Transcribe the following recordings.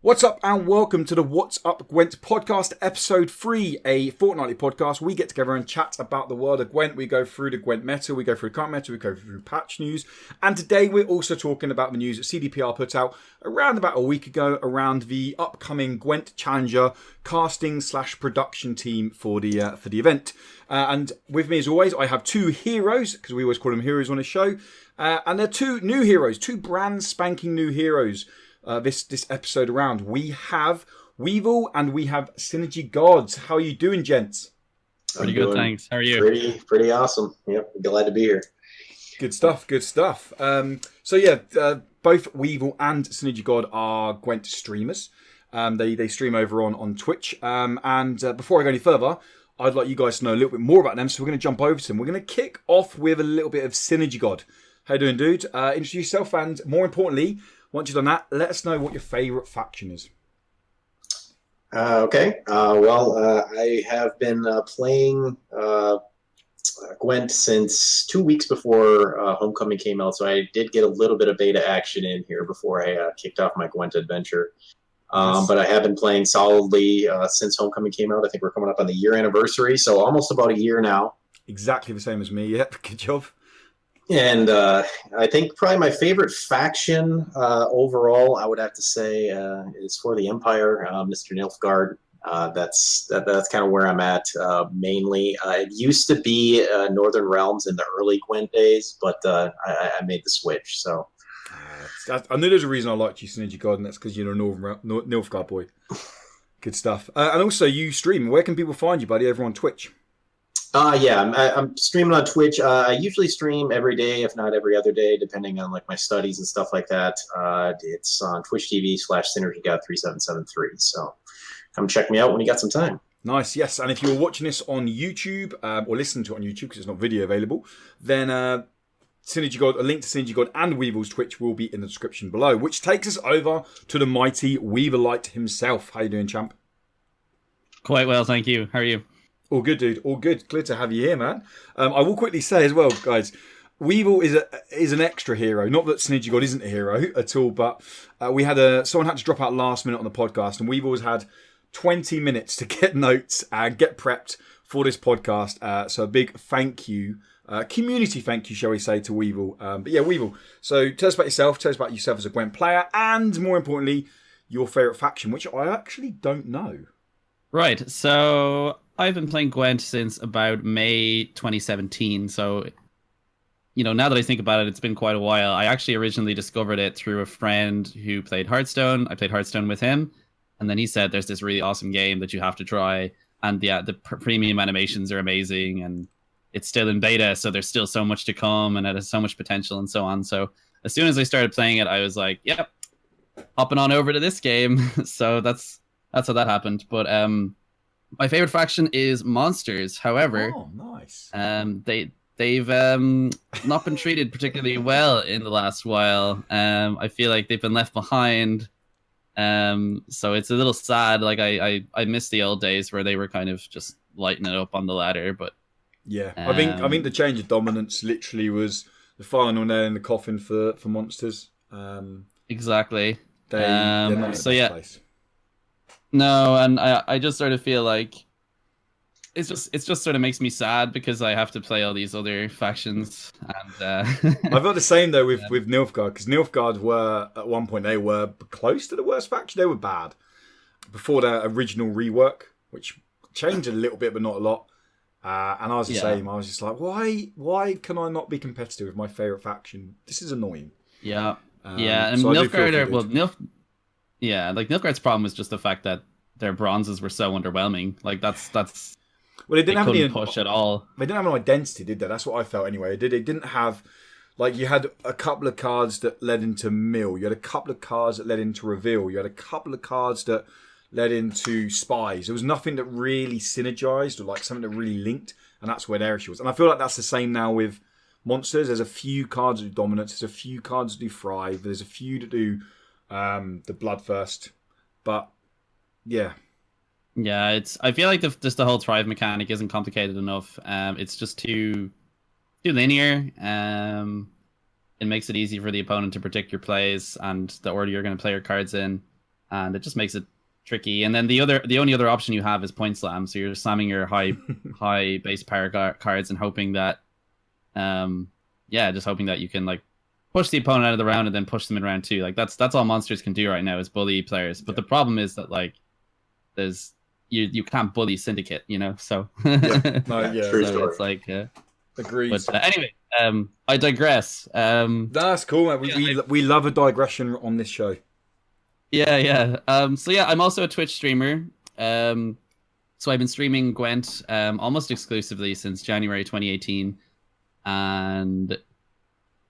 What's up and welcome to the What's Up Gwent Podcast Ep3, a fortnightly podcast. We get together and chat about the world of Gwent. We go through the Gwent meta, we go through current meta, we go through patch news. And today we're also talking about the news that CDPR put out around about a week ago around the upcoming Gwent Challenger casting/production team for the event. And with me as always, I have two heroes, because we always call them heroes on the show. And they're two new heroes, two brand spanking new heroes. This episode around. We have Weevil and we have SynergyGod. How are you doing, gents? Pretty good, thanks. How are you? Pretty awesome. Yep, glad to be here. Good stuff. Both Weevil and SynergyGod are Gwent streamers. They stream over on Twitch. And before I go any further, I'd like you guys to know a little bit more about them. So we're going to jump over to them. We're going to kick off with a little bit of SynergyGod. How you doing, dude? Introduce yourself, and more importantly, once you've done that, let us know what your favourite faction is. Okay. I have been playing Gwent since 2 weeks before Homecoming came out, so I did get a little bit of beta action in here before I kicked off my Gwent adventure. But I have been playing solidly since Homecoming came out. I think we're coming up on the year anniversary, so almost about a year now. Exactly the same as me. Yep, good job. And I think probably my favorite faction overall, I would have to say, is for the Empire, Mr. Nilfgaard. That's kind of where I'm at mainly. It used to be Northern Realms in the early Gwent days, but I made the switch. So I knew there's a reason I liked you, SynergyGod, and that's because you're a Nilfgaard boy. Good stuff. And also, you stream. Where can people find you, buddy? Over on Twitch. I'm streaming on Twitch. I usually stream every day, if not every other day, depending on like my studies and stuff like that. It's on Twitch TV/SynergyGod3773. So come check me out when you got some time. Nice, yes. And if you're watching this on YouTube or listening to it on YouTube because it's not video available, then SynergyGod, a link to SynergyGod and Weevil's Twitch will be in the description below. Which takes us over to the mighty Weevilite himself. How you doing, champ? Quite well, thank you. How are you? All good, dude. All good. Glad to have you here, man. I will quickly say as well, guys, Weevil is an extra hero. Not that SynergyGod isn't a hero at all, but someone had to drop out last minute on the podcast, and Weevil's had 20 minutes to get notes and get prepped for this podcast. So a big thank you, community thank you, shall we say, to Weevil. But yeah, Weevil. So tell us about yourself. Tell us about yourself as a Gwent player, and more importantly, your favourite faction, which I actually don't know. Right. So I've been playing Gwent since about May 2017. So, now that I think about it, it's been quite a while. I actually originally discovered it through a friend who played Hearthstone. I played Hearthstone with him. And then he said, there's this really awesome game that you have to try. And yeah, the premium animations are amazing. And it's still in beta, so there's still so much to come. And it has so much potential and so on. So as soon as I started playing it, I was like, yep, hopping on over to this game. So that's how that happened. But my favorite faction is Monsters. However, nice. They've not been treated particularly well in the last while. I feel like they've been left behind. So it's a little sad. Like I miss the old days where they were kind of just lighting it up on the ladder. But yeah, I think the change of dominance literally was the final nail in the coffin for Monsters. Exactly. They're not in the best place. No, and I just sort of feel like it's just sort of makes me sad because I have to play all these other factions. And I felt the same though with Nilfgaard, because Nilfgaard were at one point they were close to the worst faction. They were bad before their original rework, which changed a little bit but not a lot. And I was the same. I was just like, why can I not be competitive with my favorite faction? This is annoying. Yeah, and so Nilfgaard, like Nilfgaard's problem was just the fact that their bronzes were so underwhelming. Like that's well, they didn't have any push at all. They didn't have an identity, did they? That's what I felt anyway. They didn't have, like, you had a couple of cards that led into mill. You had a couple of cards that led into reveal. You had a couple of cards that led into spies. There was nothing that really synergized or like something that really linked, and that's where their issue was. And I feel like that's the same now with Monsters. There's a few cards that do dominance. There's a few cards that do thrive. There's a few that do the bloodthirst, but yeah, I feel like just the whole thrive mechanic isn't complicated enough. It's just too linear. It makes it easy for the opponent to predict your plays and the order you're going to play your cards in. and it just makes it tricky. And then the only other option you have is point slam, so you're slamming your high base power cards and hoping that, just hoping that you can like push the opponent out of the round and then push them in round 2. Like that's all monsters can do right now is bully players. But the problem is that like there's you can't bully Syndicate, so True story. It's like agreed. But anyway, I digress. That's cool, man. We love a digression on this show. Yeah. I'm also a Twitch streamer. So I've been streaming Gwent almost exclusively since January 2018, and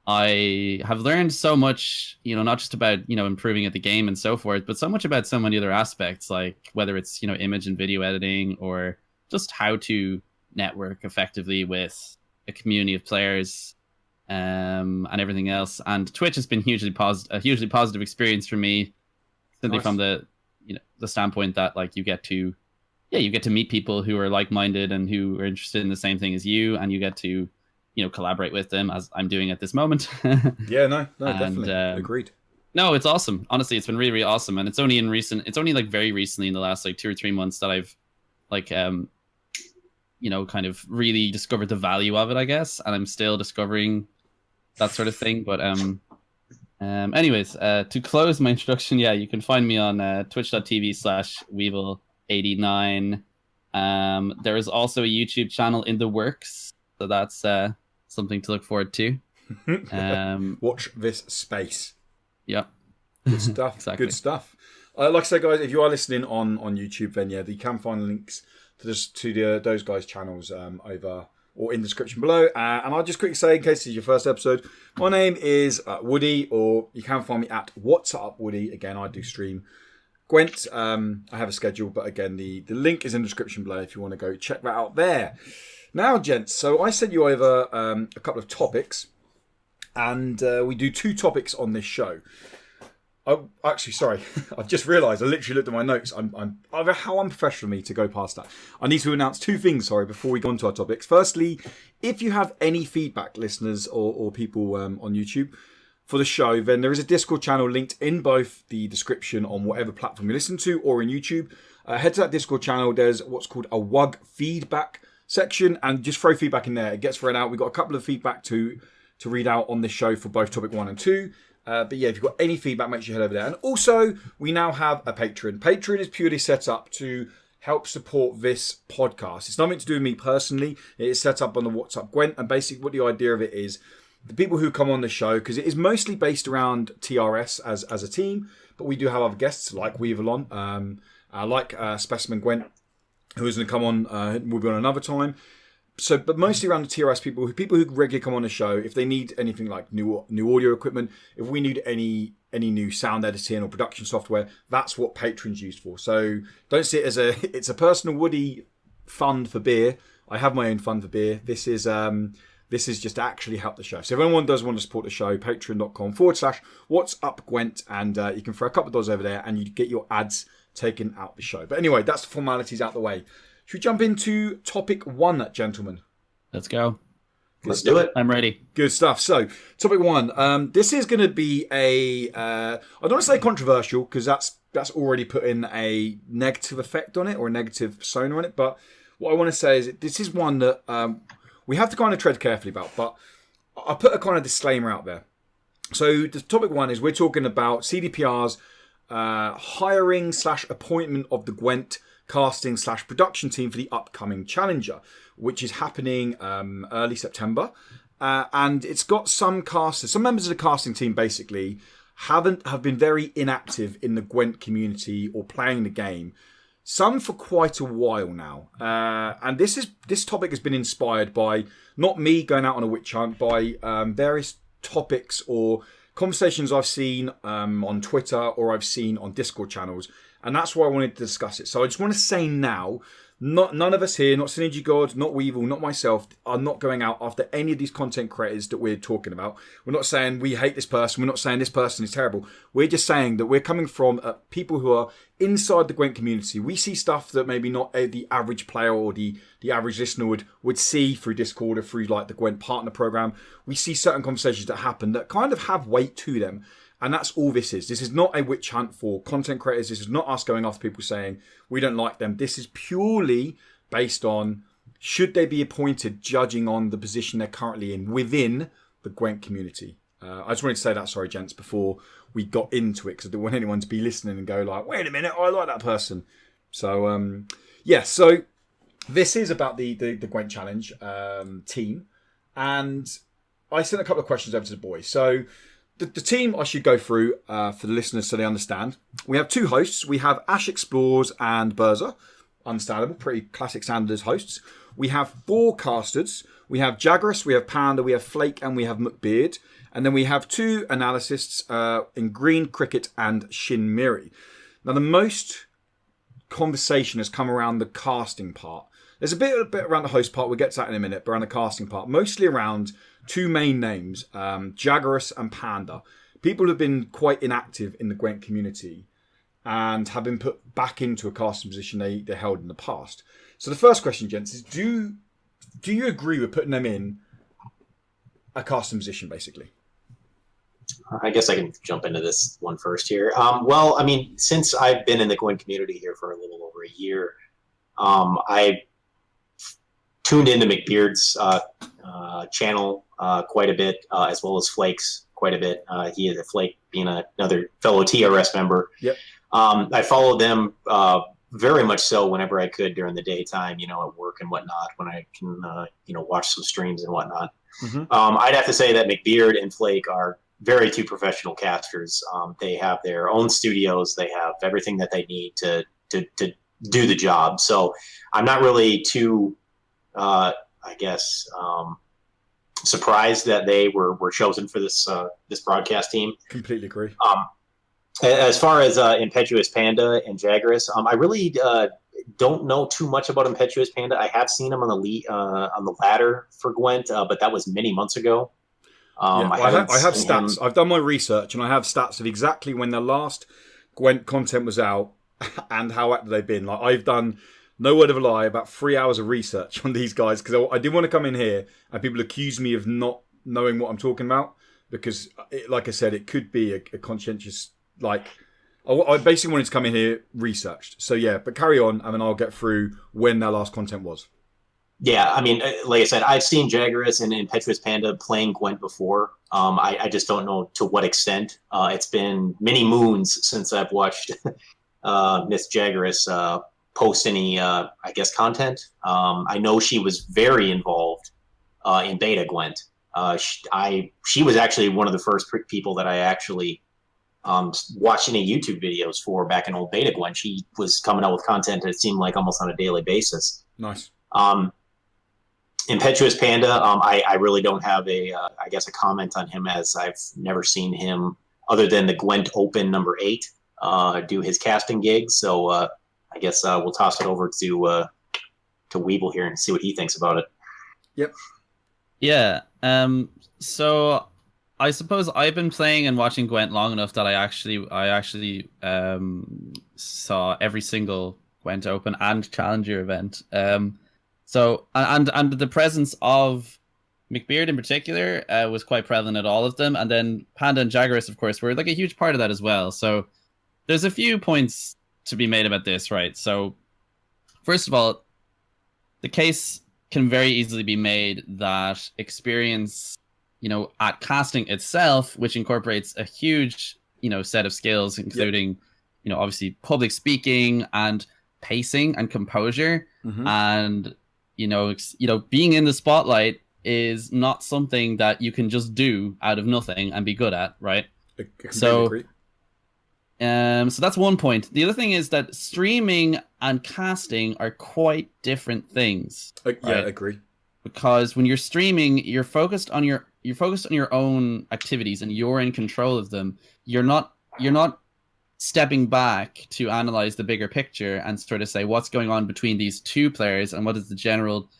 I have learned so much, not just about, improving at the game and so forth, but so much about so many other aspects, like whether it's, image and video editing or just how to network effectively with a community of players and everything else. And Twitch has been a hugely positive experience for me, simply from the standpoint that like you get to meet people who are like-minded and who are interested in the same thing as you, and you get to collaborate with them, as I'm doing at this moment. Definitely agreed. No, it's awesome. Honestly, it's been really, really awesome, and it's only like very recently in the last like 2 or 3 months that I've like kind of really discovered the value of it, I guess, and I'm still discovering that sort of thing. But anyways, to close my introduction, you can find me on twitch.tv/Weevil89. There is also a YouTube channel in the works, so that's something to look forward to. Watch this space. Yeah. Good stuff. Exactly. Good stuff. Like I say, guys, if you are listening on YouTube, then you can find links to those guys' channels over or in the description below. And I'll just quickly say, in case this is your first episode, my name is Woody, or you can find me at What's Up Woody. Again, I do stream Gwent. I have a schedule, but again, the link is in the description below if you want to go check that out there. Now, gents, so I sent you over a couple of topics, and we do 2 topics on this show. Oh, actually, sorry, I've just realised I literally looked at my notes. How unprofessional of me to go past that. I need to announce 2 things, before we go on to our topics. Firstly, if you have any feedback, listeners or people on YouTube for the show, then there is a Discord channel linked in both the description on whatever platform you listen to or in YouTube. Head to that Discord channel. There's what's called a WUG feedback section, and just throw feedback in there. It gets read out. We've got a couple of feedback to read out on this show for both topic 1 and 2. But yeah, if you've got any feedback, make sure you head over there. And also, we now have a Patreon. Patreon is purely set up to help support this podcast. It's nothing to do with me personally. It is set up on the What's Up Gwent, and basically what the idea of it is, the people who come on the show, because it is mostly based around TRS as a team, but we do have other guests like Weevil on, like Specimen Gwent, who is going to come on, will be on another time. So, but mostly around the TRS people who regularly come on the show. If they need anything like new audio equipment, if we need any new sound editing or production software, that's what Patreon's used for. So don't see it as it's a personal Woody fund for beer. I have my own fund for beer. This is just to actually help the show. So if anyone does want to support the show, patreon.com/What's Up Gwent, and you can throw a couple of dollars over there and you get your ads taken out the show. But anyway, that's the formalities out the way. Should we jump into topic 1, gentlemen? Let's go. Let's do it. I'm ready. Good stuff. So, topic 1. This is going to be I don't want to say controversial, because that's already put in a negative effect on it, or a negative persona on it. But what I want to say is this is one that we have to kind of tread carefully about. But I'll put a kind of disclaimer out there. So, the topic 1 is we're talking about CDPR's hiring/appointment of the Gwent casting / production team for the upcoming Challenger, which is happening early September, and it's got some members of the casting team basically have been very inactive in the Gwent community or playing the game, some for quite a while now, and this topic has been inspired by not me going out on a witch hunt, by various topics or conversations I've seen on Twitter or I've seen on Discord channels. And that's why I wanted to discuss it. So I just want to say now, none of us here, not SynergyGod, not Weevil, not myself, are not going out after any of these content creators that we're talking about. We're not saying we hate this person. We're not saying this person is terrible. We're just saying that we're coming from people who are inside the Gwent community. We see stuff that maybe not the average player or the average listener would see through Discord or through like the Gwent partner program. We see certain conversations that happen that kind of have weight to them. And that's all this is. This is not a witch hunt for content creators. This is not us going after people saying we don't like them. This is purely based on should they be appointed judging on the position they're currently in within the Gwent community. I just wanted to say that, sorry, gents, before we got into it, because I didn't want anyone to be listening and go like, wait a minute, I like that person. So, so this is about the Gwent Challenge team. And I sent a couple of questions over to the boys. So the team I should go through for the listeners so they understand. We have 2 hosts. We have Ash Explores and Berza. Understandable, pretty classic standard as hosts. We have 4 casters. We have Jagras, we have Panda, we have Flake, and we have McBeard. And then we have 2 analysts in Green, Cricket, and Shin Miri. Now, the most conversation has come around the casting part. There's a bit around the host part. We'll get to that in a minute, but around the casting part. Mostly around 2 main names, Jagras and Panda. People have been quite inactive in the Gwent community and have been put back into a casting position they held in the past. So the first question, gents, is do you agree with putting them in a casting position, basically? I guess I can jump into this one first here. Well, I mean, since I've been in the Gwent community here for a little over a year, I tuned into McBeard's channel quite a bit, as well as Flake's quite a bit. He is a Flake being another fellow TRS member. Yep. I followed them very much so whenever I could during the daytime, at work and whatnot, when I can, watch some streams and whatnot. Mm-hmm. I'd have to say that McBeard and Flake are very 2 professional casters. They have their own studios. They have everything that they need to do the job. So I'm not really too, surprised that they were chosen for this broadcast team. Completely agree. As far as Impetuous Panda and Jagras, I really don't know too much about Impetuous Panda. I have seen him on the ladder for Gwent, but that was many months ago. I have stats. I've done my research, and I have stats of exactly when the last Gwent content was out and how active they've been. Like, I've done, no word of a lie, about 3 hours of research on these guys, because I didn't want to come in here and people accuse me of not knowing what I'm talking about, because, like I said, it could be a conscientious, like, I basically wanted to come in here researched. So yeah, but carry on, and then I'll get through when their last content was. Yeah, I mean, like I said, I've seen Jagras and Impetuous Panda playing Gwent before. I just don't know to what extent. It's been many moons since I've watched Miss Jagras post any, content. I know she was very involved in beta Gwent. She was actually one of the first people that I actually watched any YouTube videos for back in old beta Gwent. She was coming out with content, it seemed like, almost on a daily basis. Nice. Impetuous Panda, I really don't have a comment on him, as I've never seen him other than the Gwent Open number 8 do his casting gigs. So I guess we'll toss it over to Weevil here and see what he thinks about it. Yep. Yeah. So I suppose I've been playing and watching Gwent long enough that I actually saw every single Gwent Open and Challenger event. So and the presence of McBeard in particular was quite prevalent at all of them, and then Panda and Jagras, of course, were like a huge part of that as well. So there's a few points to be made about this, right? So first of all, the case can very easily be made that experience, at casting itself, which incorporates a huge, set of skills, including, obviously public speaking and pacing and composure, and being in the spotlight is not something that you can just do out of nothing and be good at, right? So that's one point. The other thing is that streaming and casting are quite different things. Yeah, I agree. Because when you're streaming, you're focused on your own activities and you're in control of them. You're not stepping back to analyze the bigger picture and sort of say what's going on between these 2 players and what is the general,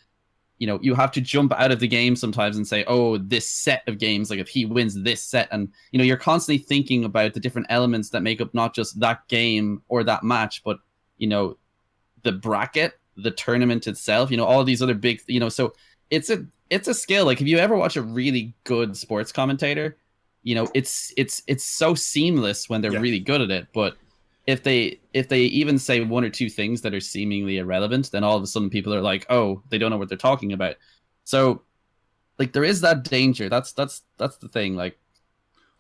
you have to jump out of the game sometimes and say, oh, this set of games, like if he wins this set, and you're constantly thinking about the different elements that make up not just that game or that match, but the bracket, the tournament itself, all these other big, so it's a skill. Like, if you ever watch a really good sports commentator, it's so seamless when they're really good at it. But if they even say one or two things that are seemingly irrelevant, then all of a sudden people are like, oh, they don't know what they're talking about. So like there is that danger. That's the thing. Like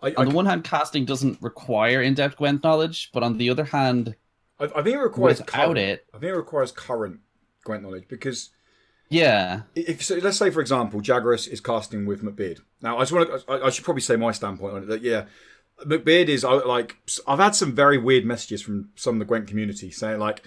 on the one hand, casting doesn't require in-depth Gwent knowledge, but on the other hand, I think it requires without it. I think it requires current Gwent knowledge because so let's say for example, Jagras is casting with McBeard. Now I should probably say my standpoint on it. That McBeard is like I've had some very weird messages from some of the Gwent community saying like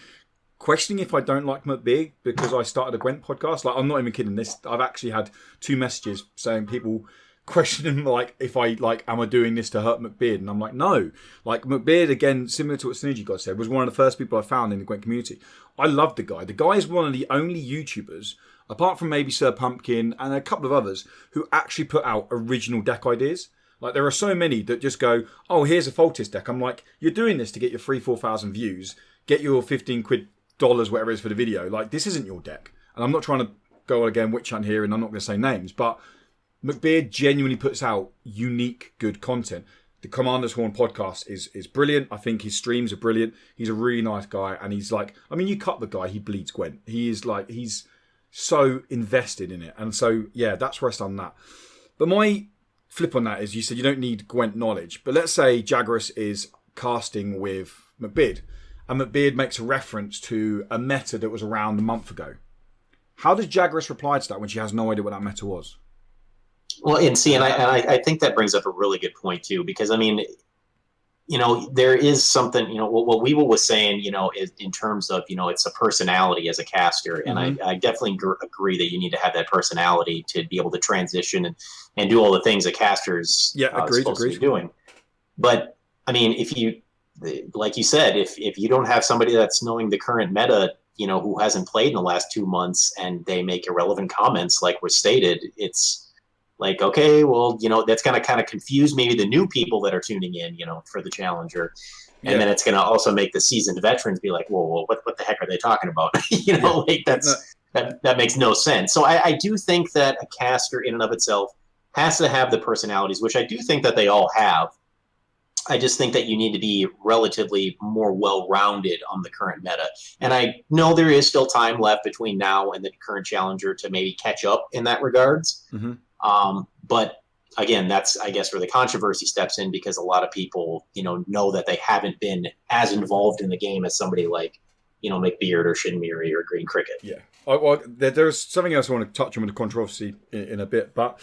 questioning if I don't like McBeard because I started a Gwent podcast. Like I'm not even kidding. I've actually had 2 messages saying people questioning like if I like am I doing this to hurt McBeard, and I'm like no. Like McBeard, again, similar to what SynergyGod said, was one of the first people I found in the Gwent community. I love the guy. The guy is one of the only YouTubers, apart from maybe Sir Pumpkin and a couple of others, who actually put out original deck ideas. Like there are so many that just go, oh, here's a Foltest deck. I'm like, you're doing this to get your 4,000 views, get your $15 whatever it is for the video. Like this isn't your deck. And I'm not trying to go again witch hunt here, and I'm not going to say names, but McBeard genuinely puts out unique, good content. The Commander's Horn podcast is brilliant. I think his streams are brilliant. He's a really nice guy, and he's like, I mean, you cut the guy, he bleeds Gwent. He is like, he's so invested in it, and so yeah, that's where I stand on that. But my flip on that is, you said you don't need Gwent knowledge, but let's say Jagras is casting with McBeard, and McBeard makes a reference to a meta that was around a month ago. How does Jagras reply to that when she has no idea what that meta was? Well, and I think that brings up a really good point too, because I mean, there is something, what Weevil was saying, is in terms of, it's a personality as a caster, and I definitely agree that you need to have that personality to be able to transition and do all the things that casters are supposed to be doing. But I mean, if you, like you said, if you don't have somebody that's knowing the current meta, who hasn't played in the last 2 months, and they make irrelevant comments like was stated, it's like, okay, well, that's going to kind of confuse maybe the new people that are tuning in, for the Challenger. And then it's going to also make the seasoned veterans be like, whoa, what the heck are they talking about? Like that makes no sense. So I do think that a caster in and of itself has to have the personalities, which I do think that they all have. I just think that you need to be relatively more well-rounded on the current meta. And I know there is still time left between now and the current Challenger to maybe catch up in that regards. But again, that's, I guess, where the controversy steps in, because a lot of people, know that they haven't been as involved in the game as somebody like, McBeard or Shinmiri or Green Cricket. Yeah. Well, there's something else I want to touch on with the controversy in a bit, but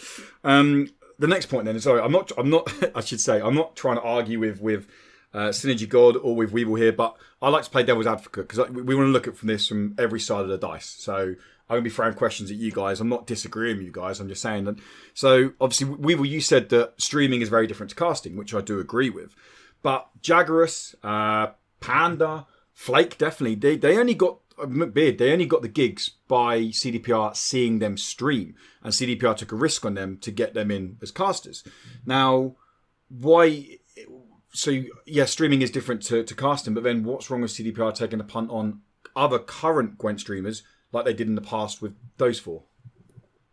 the next point then is, sorry, I'm not. I should say, I'm not trying to argue with SynergyGod or with Weevil here, but I like to play devil's advocate, because we want to look at this from every side of the dice. So I'm going to be throwing questions at you guys. I'm not disagreeing with you guys. I'm just saying that. So obviously, Weevil, you said that streaming is very different to casting, which I do agree with. But Jagras, Panda, Flake, definitely, they only got McBeard. They only got the gigs by CDPR seeing them stream, and CDPR took a risk on them to get them in as casters. Now, why? So yeah, streaming is different to casting, but then what's wrong with CDPR taking a punt on other current Gwent streamers like they did in the past with those 4?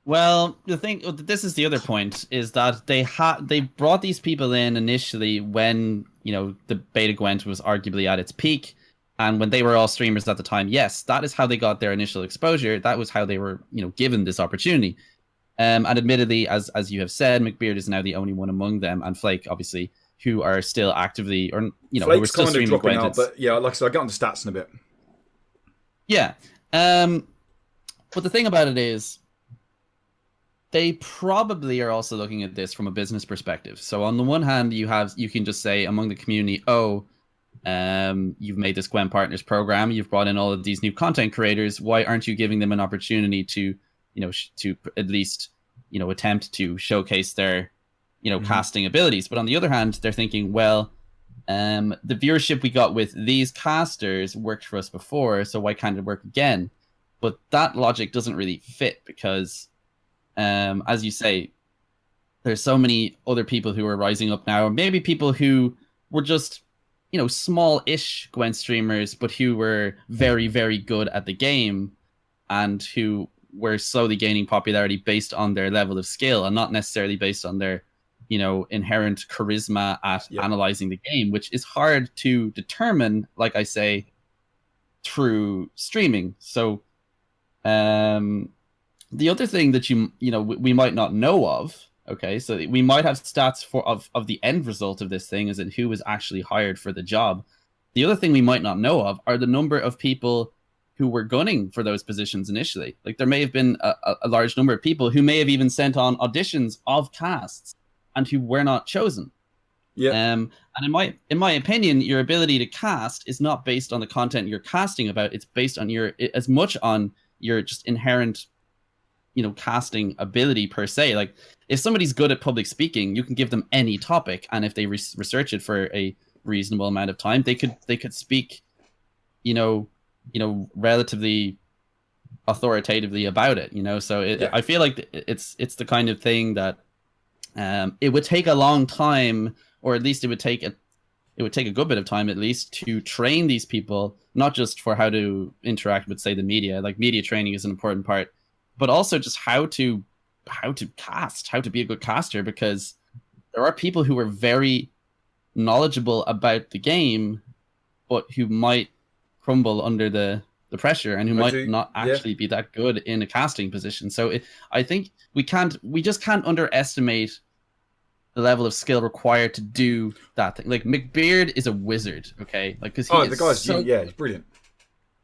Well, this is the other point, is that they brought these people in initially when, the beta Gwent was arguably at its peak, and when they were all streamers at the time. Yes, that is how they got their initial exposure. That was how they were, given this opportunity. And admittedly, as you have said, McBeard is now the only one among them, and Flake, obviously, who are still actively, or who are still streaming dropping Gwent. Out, but yeah, like I said, I'll get on the stats in a bit. Yeah. But the thing about it is, they probably are also looking at this from a business perspective. So on the one hand, you can just say among the community, you've made this Gwent Partners program, you've brought in all of these new content creators, why aren't you giving them an opportunity to, to at least, attempt to showcase their, casting abilities? But on the other hand, they're thinking, well, the viewership we got with these casters worked for us before, so why can't it work again? But that logic doesn't really fit, because, as you say, there's so many other people who are rising up now, or maybe people who were just, small-ish Gwent streamers, but who were very, very good at the game, and who were slowly gaining popularity based on their level of skill, and not necessarily based on their, inherent charisma at analyzing the game, which is hard to determine, like I say, through streaming. So the other thing that we might not know of, okay, so we might have stats of the end result of this thing, as in who was actually hired for the job. The other thing we might not know of are the number of people who were gunning for those positions initially. Like, there may have been a large number of people who may have even sent on auditions of casts and who were not chosen. Yeah. And in my opinion, your ability to cast is not based on the content you're casting about. It's based on as much on your just inherent, casting ability per se. Like, if somebody's good at public speaking, you can give them any topic, and if they research it for a reasonable amount of time, they could speak, relatively authoritatively about it. So I feel like it's the kind of thing that it would take a long time, or at least it would take a good bit of time at least, to train these people, not just for how to interact with, say, the media. Like, media training is an important part, but also just how to cast, how to be a good caster, because there are people who are very knowledgeable about the game, but who might crumble under the pressure, and who might not actually be that good in a casting position. So I think we just can't underestimate the level of skill required to do that thing. Like, McBeard is a wizard, okay? Like, because he's brilliant.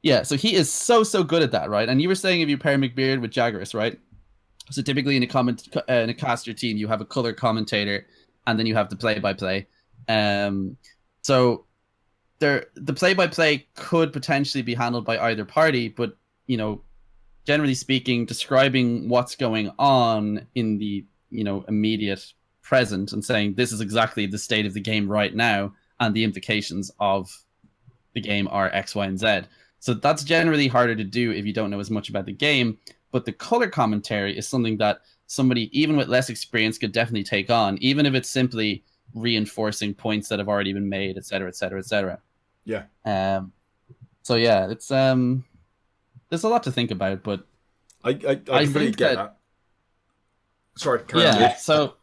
Yeah, so he is so good at that, right? And you were saying if you pair McBeard with Jaggeris, right? So typically in a caster team, you have a color commentator, and then you have the play-by-play. So the play-by-play could potentially be handled by either party, but generally speaking, describing what's going on in the immediate present and saying this is exactly the state of the game right now, and the implications of the game are X, Y, and Z. So that's generally harder to do if you don't know as much about the game. But the color commentary is something that somebody even with less experience could definitely take on, even if it's simply reinforcing points that have already been made, etc., etc., etc. Yeah. So yeah, it's there's a lot to think about, but I completely get that. Sorry, so.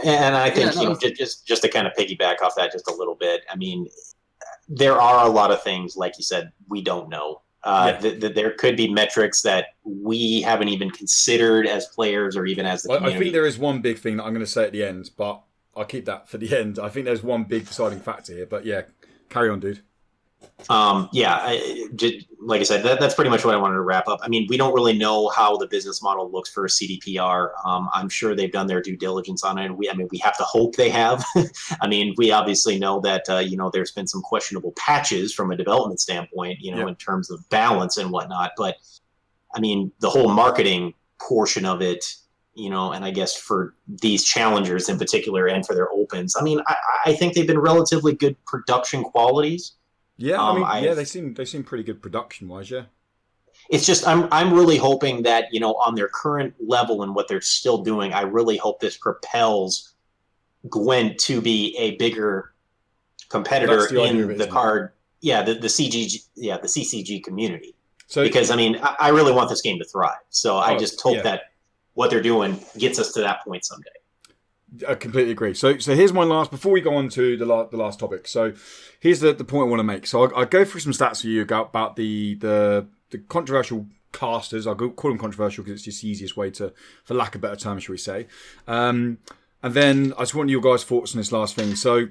And I think just to kind of piggyback off that just a little bit. I mean, there are a lot of things, like you said, we don't know. There could be metrics that we haven't even considered as players, or even as the community. I think there is one big thing that I'm going to say at the end, but I'll keep that for the end. I think there's one big deciding factor here, but yeah, carry on, dude. Like I said, that's pretty much what I wanted to wrap up. I mean, we don't really know how the business model looks for CDPR. I'm sure they've done their due diligence on it. We have to hope they have. I mean, we obviously know that, there's been some questionable patches from a development standpoint, in terms of balance and whatnot. But I mean, the whole marketing portion of it, and I guess for these challengers in particular and for their opens, I mean, I think they've been relatively good production qualities. Yeah, they seem pretty good production-wise, yeah. It's just I'm really hoping that, on their current level and what they're still doing, I really hope this propels Gwent to be a bigger competitor in the card, the CCG community. So, because I mean, I really want this game to thrive. So I just hope that what they're doing gets us to that point someday. I completely agree. So here's my last, before we go on to the last topic. So here's the point I want to make. So I'll go through some stats for you about the controversial casters. I'll call them controversial because it's just the easiest way to, for lack of a better term, shall we say. And then I just want your guys' thoughts on this last thing. So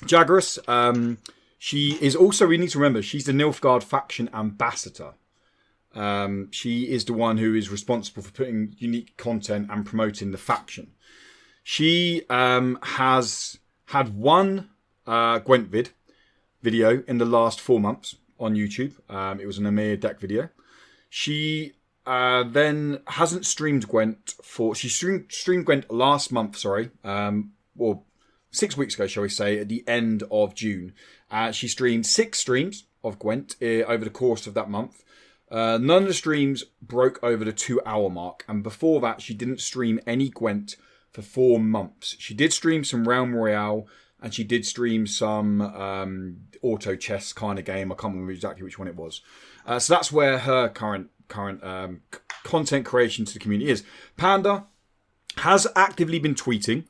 Jaggeris, she is also, we need to remember, she's the Nilfgaard faction ambassador. She is the one who is responsible for putting unique content and promoting the faction. She has had one Gwent video in the last 4 months on YouTube. It was an Amir deck video. She then hasn't streamed Gwent she streamed Gwent last month, or 6 weeks ago, shall we say, at the end of June. She streamed 6 streams of Gwent over the course of that month. None of the streams broke over the 2-hour mark, and before that she didn't stream any Gwent for 4 months. She did stream some Realm Royale, and she did stream some auto chess kind of game. I can't remember exactly which one it was. So that's where her current content creation to the community is. Panda has actively been tweeting,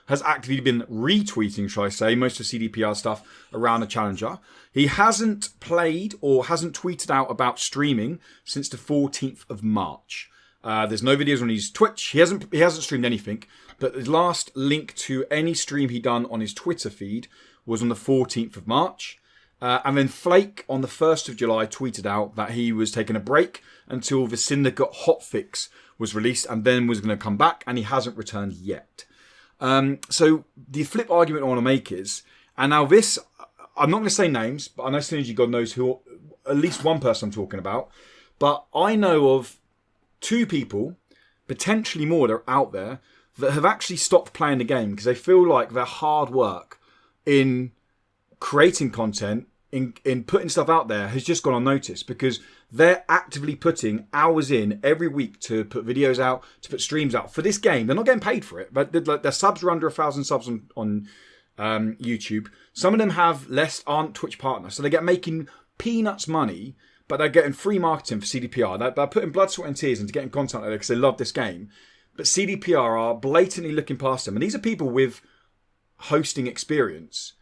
has actively been retweeting, shall I say, most of CDPR stuff around the Challenger. He hasn't played or hasn't tweeted out about streaming since the 14th of March. There's no videos on his Twitch. He hasn't streamed anything, but his last link to any stream he done on his Twitter feed was on the 14th of March. And then Flake on the 1st of July tweeted out that he was taking a break until the Syndicate hotfix was released and then was going to come back, and he hasn't returned yet. So the flip argument I want to make is, and now this, I'm not going to say names, but I know SynergyGod knows who, at least one person I'm talking about, but I know of 2 people, potentially more, that are out there that have actually stopped playing the game because they feel like their hard work in creating content, in putting stuff out there, has just gone unnoticed because they're actively putting hours in every week to put videos out, to put streams out for this game. They're not getting paid for it, but their subs are under 1,000 subs on YouTube. Some of them aren't Twitch partners, so they get making peanuts money, but they're getting free marketing for CDPR. They're putting blood, sweat and tears into getting content out there because they love this game. But CDPR are blatantly looking past them. And these are people with hosting experience,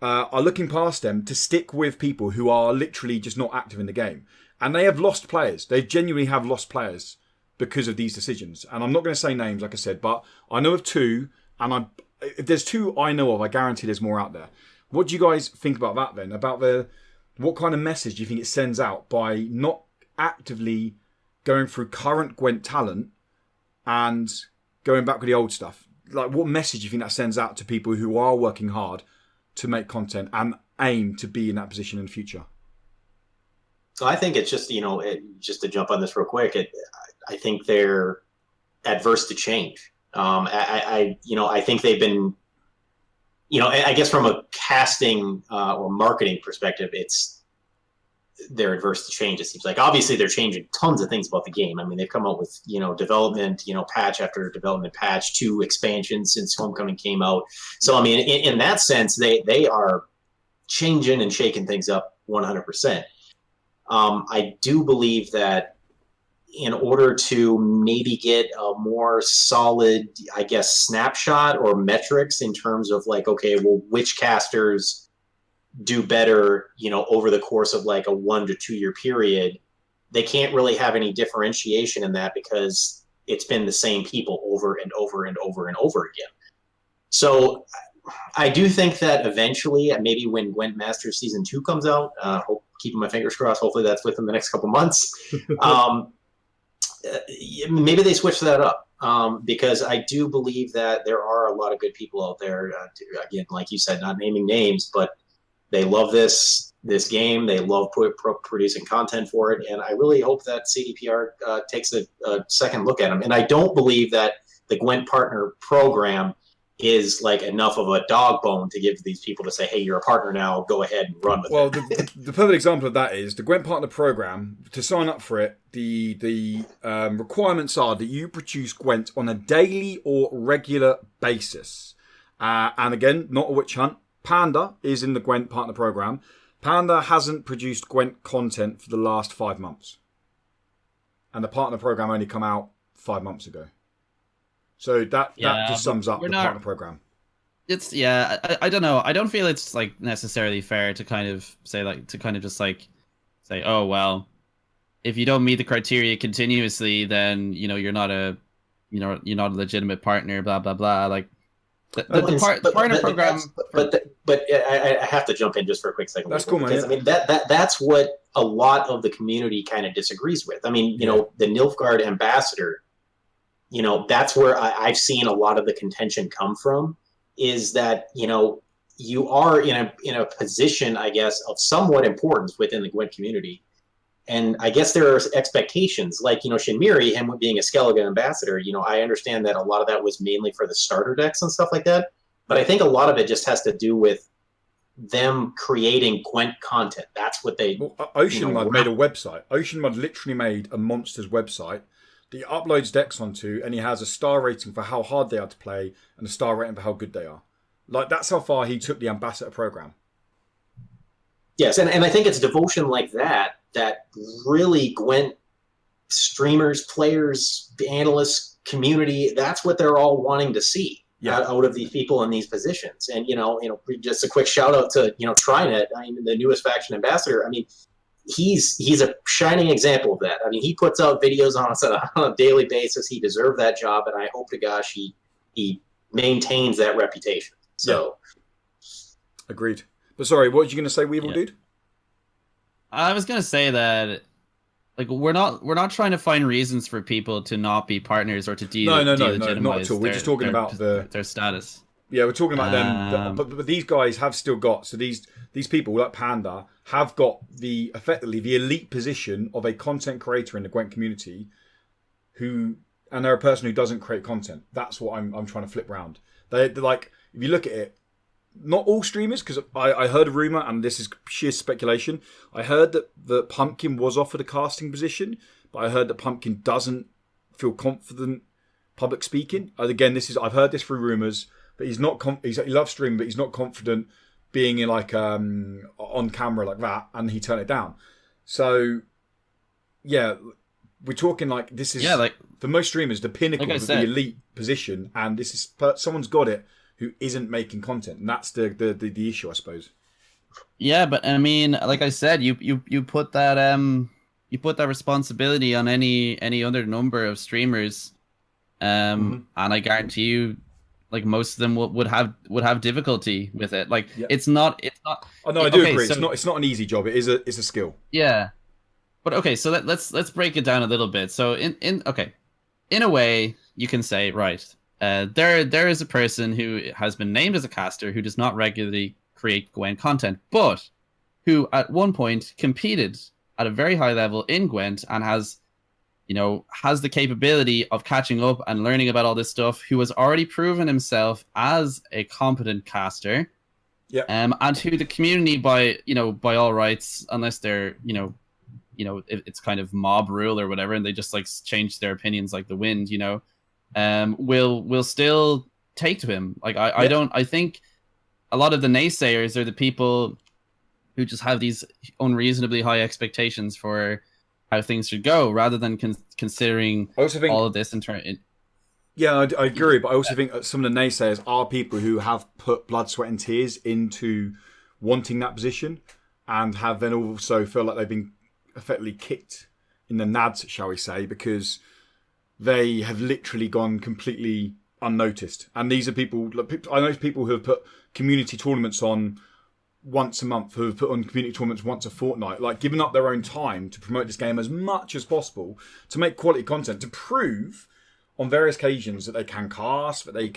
are looking past them to stick with people who are literally just not active in the game. And they have lost players. They genuinely have lost players because of these decisions. And I'm not going to say names, like I said, but I know of 2. And if there's 2 I know of, I guarantee there's more out there. What do you guys think about that then? About what kind of message do you think it sends out by not actively going through current Gwent talent and going back with the old stuff? Like, what message do you think that sends out to people who are working hard to make content and aim to be in that position in the future? So I think it's just, just to jump on this real quick, I think they're adverse to change. I think they've been, I guess from a casting or marketing perspective, they're adverse to change. It seems like obviously they're changing tons of things about the game. I mean, they've come out with, development, patch after development patch, 2 expansions since Homecoming came out. So, I mean, in that sense, they are changing and shaking things up 100%. I do believe that in order to maybe get a more solid, I guess, snapshot or metrics in terms of like, okay, well, which casters do better, over the course of like a 1 to 2 year period, they can't really have any differentiation in that because it's been the same people over and over and over and over again. So I do think that eventually, maybe when Gwent Masters Season 2 comes out, keeping my fingers crossed, hopefully that's within the next couple months, maybe they switch that up. Because I do believe that there are a lot of good people out there, again, like you said, not naming names, but they love this game. They love producing content for it. And I really hope that CDPR takes a second look at them. And I don't believe that the Gwent Partner Program is like enough of a dog bone to give these people to say, hey, you're a partner now, go ahead and run with it. Well, the perfect example of that is the Gwent Partner Program. To sign up for it, the requirements are that you produce Gwent on a daily or regular basis. And again, not a witch hunt. Panda is in the Gwent Partner Program. Panda hasn't produced Gwent content for the last 5 months. And the Partner Program only come out 5 months ago. So that just sums up the Partner Program. It's, I don't know. I don't feel it's like necessarily fair to kind of say, oh, well, if you don't meet the criteria continuously, then, you're not a legitimate partner, blah, blah, blah. Like, the partner program. But I have to jump in just for a quick second. That's cool, man. Because, I mean, that's what a lot of the community kind of disagrees with. I mean, the Nilfgaard ambassador, that's where I've seen a lot of the contention come from, is that, you are in a position, I guess, of somewhat importance within the Gwent community. And I guess there are expectations, like, Shinmiri, him being a Skellige ambassador, I understand that a lot of that was mainly for the starter decks and stuff like that. But I think a lot of it just has to do with them creating Gwent content. That's what they... Well, OceanMud made a website. OceanMud literally made a monsters website that he uploads decks onto, and he has a star rating for how hard they are to play and a star rating for how good they are. Like, that's how far he took the ambassador program. Yes, and I think it's devotion like that really Gwent streamers, players, analysts, community, that's what they're all wanting to see. Yeah. Out of these people in these positions. And, just a quick shout out to, Trynet, I mean, the newest faction ambassador. I mean, he's a shining example of that. I mean, he puts out videos on us on a daily basis. He deserved that job. And I hope to gosh, he maintains that reputation. So. Yeah. Agreed. But sorry, what were you going to say, Weevil dude? I was going to say that, like, we're not trying to find reasons for people to not be partners or to no, not at all. We're just talking about their status. Yeah, we're talking about them. But these guys have still got, so these people like Panda have got effectively the elite position of a content creator in the Gwent community, and they're a person who doesn't create content. That's what I'm trying to flip around. They're like, if you look at it, not all streamers, because I heard a rumor, and this is sheer speculation. I heard that Pumpkin was offered a casting position, but I heard that Pumpkin doesn't feel confident public speaking. Again, I've heard this through rumors, but he's not. He loves streaming, but he's not confident being in like on camera like that, and he turned it down. So, yeah, we're talking like this is for most streamers the pinnacle of the elite position, and this is someone's got it who isn't making content, and that's the issue, I suppose. Yeah, but I mean, like I said, you put that responsibility on any other number of streamers, and I guarantee you, like most of them would have difficulty with it. Like it's not. Oh no, I do agree. So, it's not an easy job. It's a skill. Yeah, but okay, so let's break it down a little bit. So in a way, you can say right. There is a person who has been named as a caster who does not regularly create Gwent content, but who at one point competed at a very high level in Gwent and has the capability of catching up and learning about all this stuff, who has already proven himself as a competent caster. Yeah. And who the community by all rights, unless they're, it's kind of mob rule or whatever, and they just like change their opinions like the wind, will still take to him. Like I think a lot of the naysayers are the people who just have these unreasonably high expectations for how things should go, rather than considering all of this in turn. Yeah, I agree, but I also think some of the naysayers are people who have put blood, sweat, and tears into wanting that position, and have then also feel like they've been effectively kicked in the nads, shall we say, because they have literally gone completely unnoticed. And these are people, I know people who have put community tournaments on once a month, who have put on community tournaments once a fortnight, like giving up their own time to promote this game as much as possible, to make quality content, to prove on various occasions that they can cast, that they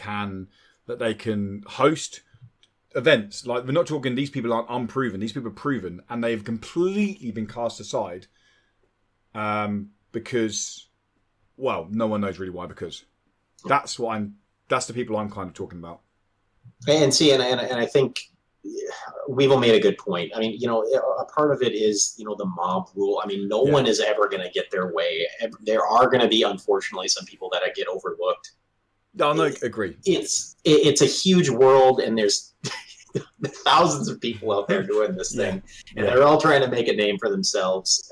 can host events. Like, we're not talking, these people aren't unproven, these people are proven, and they've completely been cast aside because, well, no one knows really why, because that's the people I'm kind of talking about. And see, and I think Weevil made a good point. I mean, a part of it is, the mob rule. I mean, no one is ever going to get their way. There are going to be, unfortunately, some people that get overlooked. No, agree. It's a huge world, and there's thousands of people out there doing this thing, and they're all trying to make a name for themselves.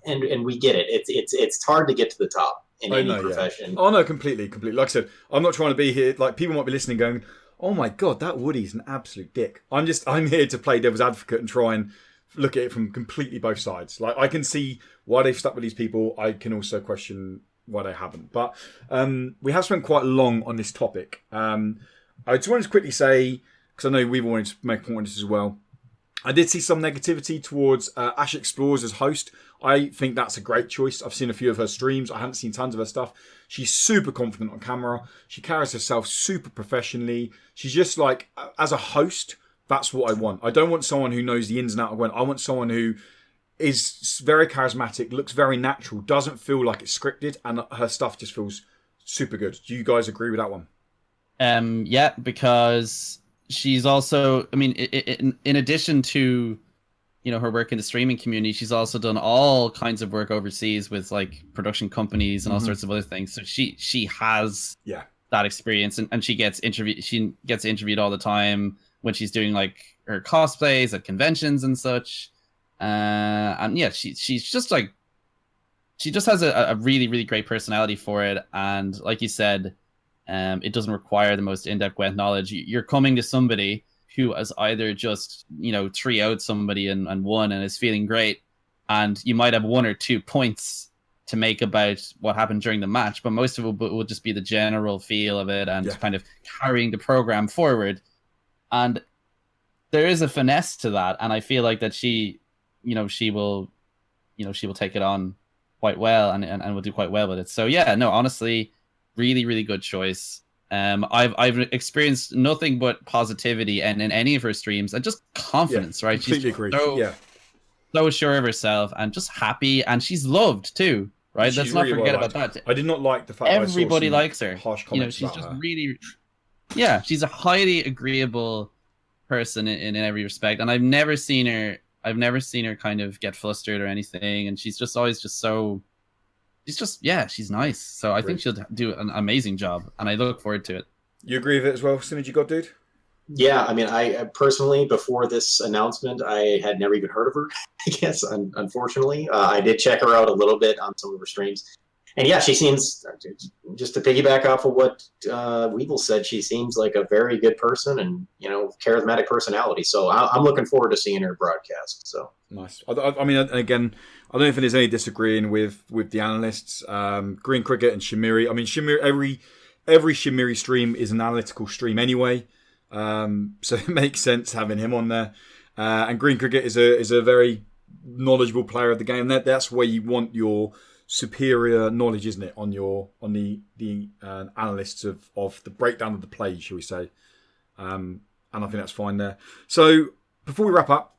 And we get it. It's hard to get to the top in any profession. Yeah. Oh no, completely. Like I said, I'm not trying to be here. Like, people might be listening, going, "Oh my god, that Woody's an absolute dick." I'm here to play devil's advocate and try and look at it from completely both sides. Like, I can see why they've stuck with these people. I can also question why they haven't. But we have spent quite long on this topic. I just wanted to quickly say, because I know we've wanted to make a point on this as well, I did see some negativity towards Ash Explores as host. I think that's a great choice. I've seen a few of her streams. I haven't seen tons of her stuff. She's super confident on camera. She carries herself super professionally. She's just like, as a host, that's what I want. I don't want someone who knows the ins and outs of Gwent. I want someone who is very charismatic, looks very natural, doesn't feel like it's scripted, and her stuff just feels super good. Do you guys agree with that one? Yeah, because she's also, I mean, in addition to, her work in the streaming community, she's also done all kinds of work overseas with like production companies and all sorts of other things. So she has that experience, and she gets interviewed all the time when she's doing like her cosplays at conventions and such. And yeah, she's just like she just has a really, really great personality for it. And like you said, it doesn't require the most in-depth Gwent knowledge. You're coming to somebody who has either just, 3-0'd somebody and won and is feeling great, and you might have 1 or 2 points to make about what happened during the match, but most of it will just be the general feel of it and kind of carrying the program forward. And there is a finesse to that, and I feel like that she will take it on quite well and will do quite well with it. So honestly, really, really good choice. I've experienced nothing but positivity and in any of her streams and just confidence, right? Completely agree. So sure of herself and just happy, and she's loved too, right? Let's not forget about that. I did not like the fact everybody likes her. Harsh comments she's about just her. really, she's a highly agreeable person in every respect, and I've never seen her kind of get flustered or anything, and she's just always just so. She's nice. So I think she'll do an amazing job, and I look forward to it. You agree with it as well, SynergyGod, dude? Yeah, I mean, I personally, before this announcement, I had never even heard of her, I guess, unfortunately. I did check her out a little bit on some of her streams. And yeah, she seems, just to piggyback off of what Weevil said, she seems like a very good person and, charismatic personality. So I'm looking forward to seeing her broadcast. So nice. I mean, again, I don't know if there's any disagreeing with the analysts. Green Cricket and Shimiri. I mean, Shimiri, every Shimiri stream is an analytical stream anyway. So it makes sense having him on there. And Green Cricket is a very knowledgeable player of the game. That's where you want your superior knowledge, isn't it, on the analysts of the breakdown of the play, shall we say? And I think that's fine there. So before we wrap up,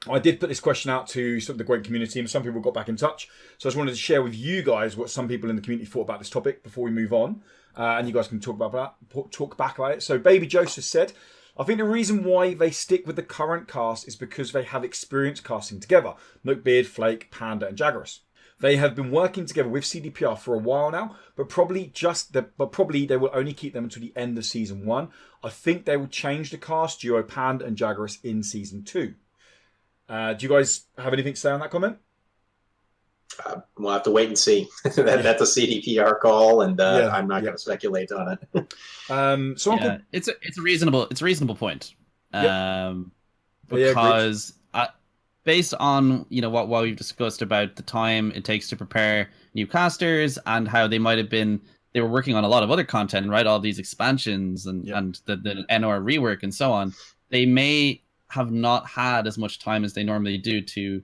I did put this question out to sort of the Gwent community, and some people got back in touch. So I just wanted to share with you guys what some people in the community thought about this topic before we move on, and you guys can talk back about it. So Baby Joseph said, I think the reason why they stick with the current cast is because they have experience casting together. Nookbeard, Flake, Panda, and Jagras. They have been working together with CDPR for a while now, but probably they will only keep them until the end of season 1. I think they will change the cast duo Panda and Jagras in season 2. Do you guys have anything to say on that comment? We'll have to wait and see. That's a CDPR call, and I'm not going to speculate on it. It's a reasonable point. Because based on what we've discussed about the time it takes to prepare new casters and how they were working on a lot of other content, right? All these expansions and the NR rework and so on. They may have not had as much time as they normally do to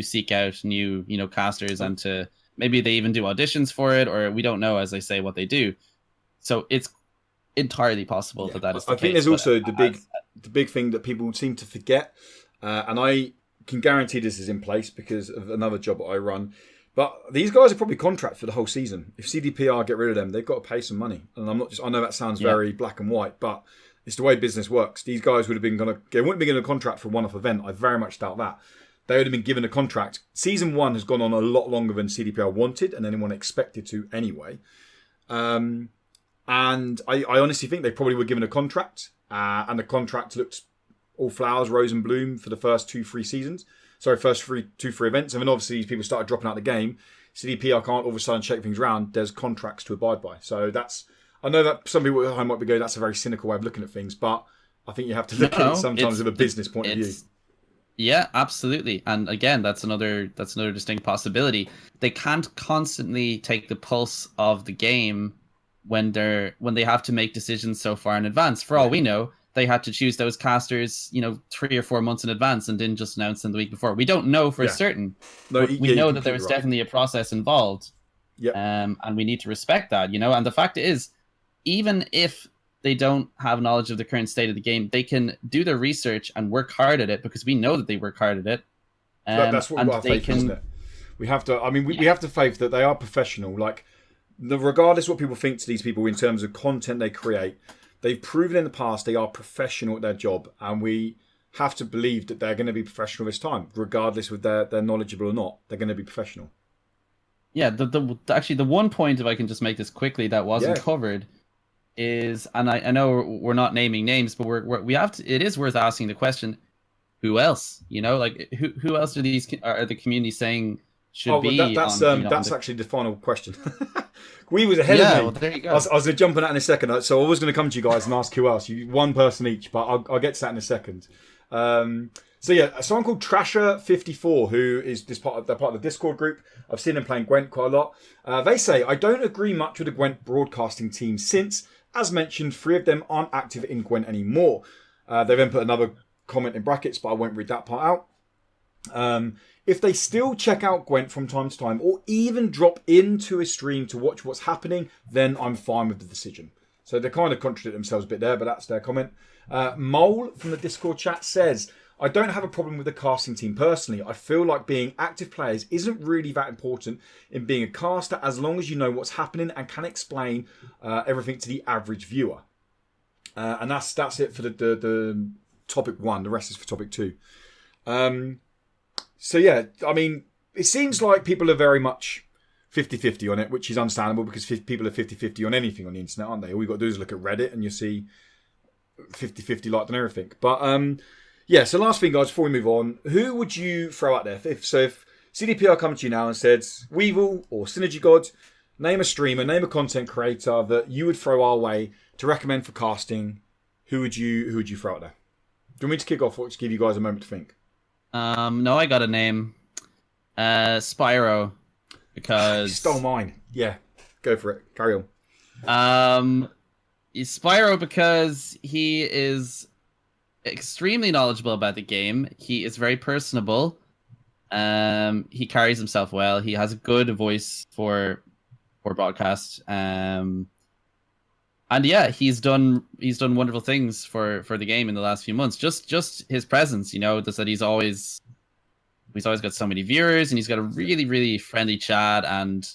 seek out new casters, and to maybe they even do auditions for it, or we don't know, as I say, what they do. So it's entirely possible that is the case. I think there's also the big thing that people seem to forget, and I can guarantee this is in place because of another job that I run. But these guys are probably contract for the whole season. If CDPR get rid of them, they've got to pay some money. And I know that sounds very black and white, but it's the way business works. These guys they wouldn't be given a contract for a one-off event. I very much doubt that. They would have been given a contract. Season 1 has gone on a lot longer than CDPR wanted and anyone expected to anyway. And I honestly think they probably were given a contract, and the contract looked all flowers, rose and bloom for the first 2-3 seasons. Sorry, first 2-3 events. And then obviously people started dropping out the game. CDPR can't all of a sudden shake things around. There's contracts to abide by. So I know that some people at home might be going, that's a very cynical way of looking at things, but I think you have to look at it sometimes from a business point of view. Yeah, absolutely. And again, that's another distinct possibility. They can't constantly take the pulse of the game when they have to make decisions so far in advance. For all we know, they had to choose those casters, 3 or 4 months in advance and didn't just announce them the week before. We don't know for certain. No, we know that there was definitely a process involved. And we need to respect that, And the fact is, even if they don't have knowledge of the current state of the game, they can do their research and work hard at it, because we know that they work hard at it. That's what we have faith in, isn't it? We have to. I mean, we have to faith that they are professional. Like, regardless what people think to these people in terms of content they create, they've proven in the past they are professional at their job, and we have to believe that they're going to be professional this time, regardless of they're knowledgeable or not. They're going to be professional. Yeah. Actually, the one point, if I can just make this quickly, that wasn't covered is, and I know we're not naming names, but we have to. It is worth asking the question: who else? Like who else are the community saying should be. That's actually the final question. We was ahead of me. Well, there you go. I was jumping at in a second, so I was going to come to you guys and ask who else. You one person each, but I'll get to that in a second. So yeah, someone called Trasher54, who is part of the Discord group. I've seen them playing Gwent quite a lot. They say, I don't agree much with the Gwent broadcasting team since, as mentioned, 3 of them aren't active in Gwent anymore. They then put another comment in brackets, but I won't read that part out. If they still check out Gwent from time to time, or even drop into a stream to watch what's happening, then I'm fine with the decision. So they kind of contradict themselves a bit there, but that's their comment. Mole from the Discord chat says, I don't have a problem with the casting team personally. I feel like being active players isn't really that important in being a caster as long as you know what's happening and can explain everything to the average viewer. And that's it for the topic 1. The rest is for topic 2. So yeah, I mean, it seems like people are very much 50-50 on it, which is understandable because people are 50-50 on anything on the internet, aren't they? All you've got to do is look at Reddit and you see 50-50 liked on everything. But yeah, so last thing, guys, before we move on, who would you throw out there? If CDPR comes to you now and said, Weevil or SynergyGod, name a streamer, name a content creator that you would throw our way to recommend for casting, who would you throw out there? Do you want me to kick off or just give you guys a moment to think? No, I got a name. Spyro, because You stole mine. Yeah, go for it. Carry on. Spyro because he is extremely knowledgeable about the game. He is very personable. He carries himself well. He has a good voice for broadcast. And yeah, he's done wonderful things for the game in the last few months. Just his presence, just that he's always got so many viewers, and he's got a really, really friendly chat, and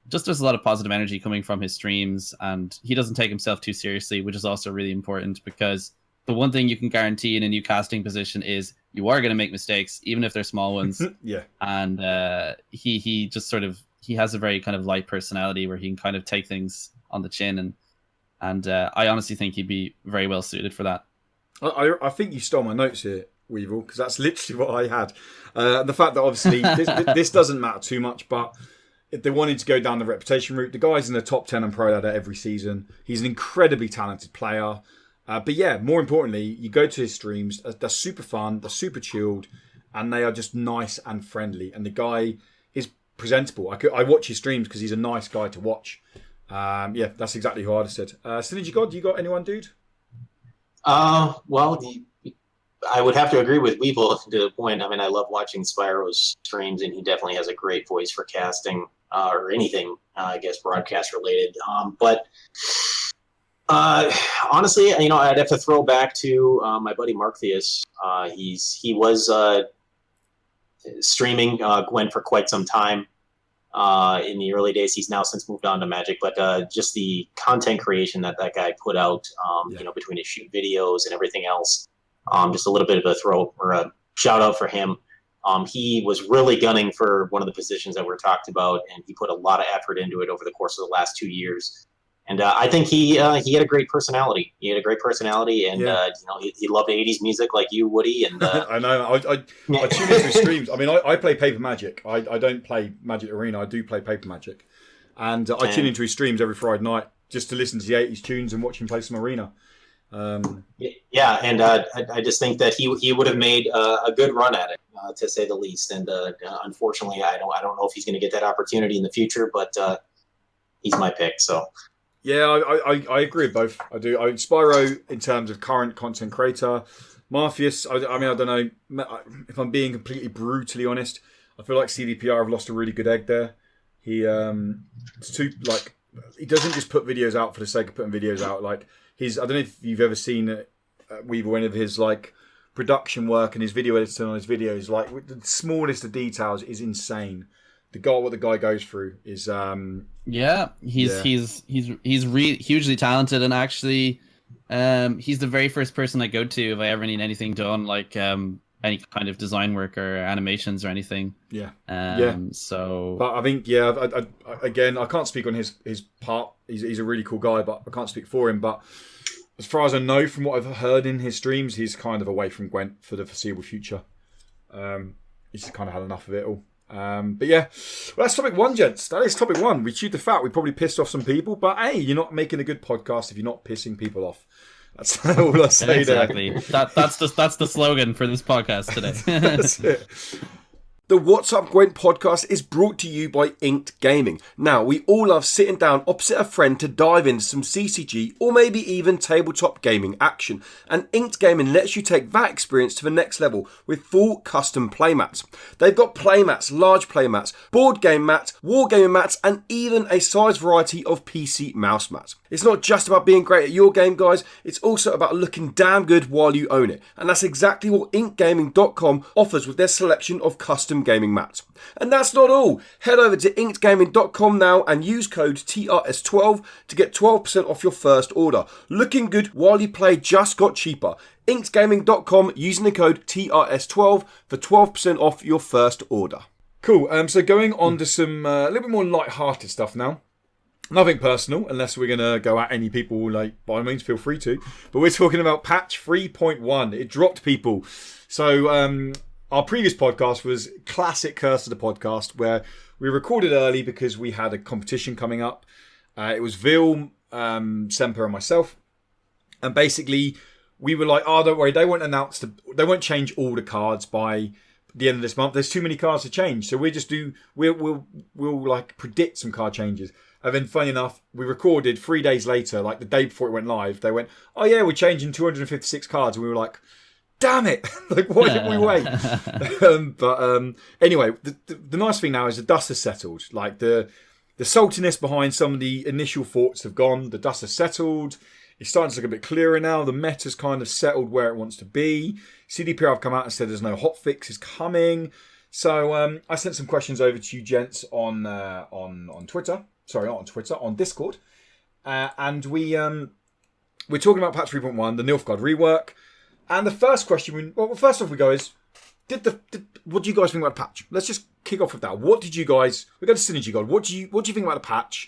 just there's a lot of positive energy coming from his streams, and he doesn't take himself too seriously, which is also really important, because the one thing you can guarantee in a new casting position is you are going to make mistakes, even if they're small ones. Yeah. And he just he has a very kind of light personality where he can kind of take things on the chin, and I honestly think he'd be very well suited for that. I think you stole my notes here, Weevil, because that's literally what I had. The fact that obviously this doesn't matter too much, but if they wanted to go down the reputation route, the guy's in the top 10 on Pro Ladder every season. He's an incredibly talented player. But yeah, more importantly, you go to his streams, they're super fun, they're super chilled, and they are just nice and friendly. And the guy is presentable. I watch his streams because he's a nice guy to watch. Yeah, that's exactly who I'd have said. SynergyGod, you got anyone, dude? Well, I would have to agree with Weevil to the point. I mean, I love watching Spyro's streams, and he definitely has a great voice for casting or anything, I guess, broadcast related. But honestly, I'd have to throw back to my buddy Marktheus. He was streaming Gwent for quite some time in the early days. He's now since moved on to Magic, but just the content creation that guy put out, between his shoot videos and everything else. Just a little bit of a throw or a shout out for him. He was really gunning for one of the positions that we're talked about, and he put a lot of effort into it over the course of the last 2 years. And I think he had a great personality. He had a great personality, and he loved 80s music like you, Woody. And I know. I tune into his streams. I mean, I play Paper Magic. I don't play Magic Arena. I do play Paper Magic, and I tune into his streams every Friday night just to listen to the 80s tunes and watch him play some Arena. Yeah, and I just think that he would have made a good run at it, to say the least. And unfortunately, I don't know if he's going to get that opportunity in the future, but he's my pick. So yeah, I agree with both. I do. Spyro in terms of current content creator, Marktheus. I mean, I don't know if I'm being completely brutally honest. I feel like CDPR have lost a really good egg there. He he doesn't just put videos out for the sake of putting videos out. Like I don't know if you've ever seen Weevil, any of his like production work and his video editing on his videos. Like with the smallest of details is insane. What the guy goes through is he's hugely talented, and actually he's the very first person I go to if I ever need anything done, like any kind of design work or animations or anything. So but I think I can't speak on his part. He's a really cool guy, but I can't speak for him. But as far as I know from what I've heard in his streams, he's kind of away from Gwent for the foreseeable future. He's just kind of had enough of it all. But yeah, well, that's topic one, gents. That is topic one. We chewed the fat. We probably pissed off some people, but hey, you're not making a good podcast if you're not pissing people off. That's all I say. Exactly. That's the slogan for this podcast today. That's it. The What's Up Gwent podcast is brought to you by Inked Gaming. Now, we all love sitting down opposite a friend to dive into some CCG or maybe even tabletop gaming action. And Inked Gaming lets you take that experience to the next level with full custom playmats. They've got playmats, large playmats, board game mats, wargaming mats, and even a size variety of PC mouse mats. It's not just about being great at your game, guys. It's also about looking damn good while you own it. And that's exactly what inkedgaming.com offers with their selection of custom gaming mats. And that's not all. Head over to inkedgaming.com now and use code TRS12 to get 12% off your first order. Looking good while you play just got cheaper. inkedgaming.com using the code TRS12 for 12% off your first order. Cool. So going on to some a little bit more light-hearted stuff now. Nothing personal, unless we're going to go at any people, like, by all means, feel free to. But we're talking about patch 3.1. It dropped, people. So our previous podcast was classic Curse of the Podcast, where we recorded early because we had a competition coming up. It was Vil, Semper, and myself. And basically, we were like, oh, don't worry, they won't change all the cards by the end of this month. There's too many cards to change. So we'll like predict some card changes. And then, funny enough, we recorded 3 days later, like the day before it went live. They went, oh yeah, we're changing 256 cards. And we were like, damn it. Like, why didn't we wait? Anyway, the nice thing now is the dust has settled. Like, the saltiness behind some of the initial thoughts have gone. The dust has settled. It's starting to look a bit clearer now. The meta's kind of settled where it wants to be. CDPR have come out and said there's no hot fixes coming. So I sent some questions over to you gents on Twitter. Sorry, not on Twitter, on Discord. And we're talking about patch 3.1, the Nilfgaard rework. And the first question, first off we go is, what do you guys think about the patch? Let's just kick off with that. What did you guys, we go to SynergyGod, what do you think about the patch?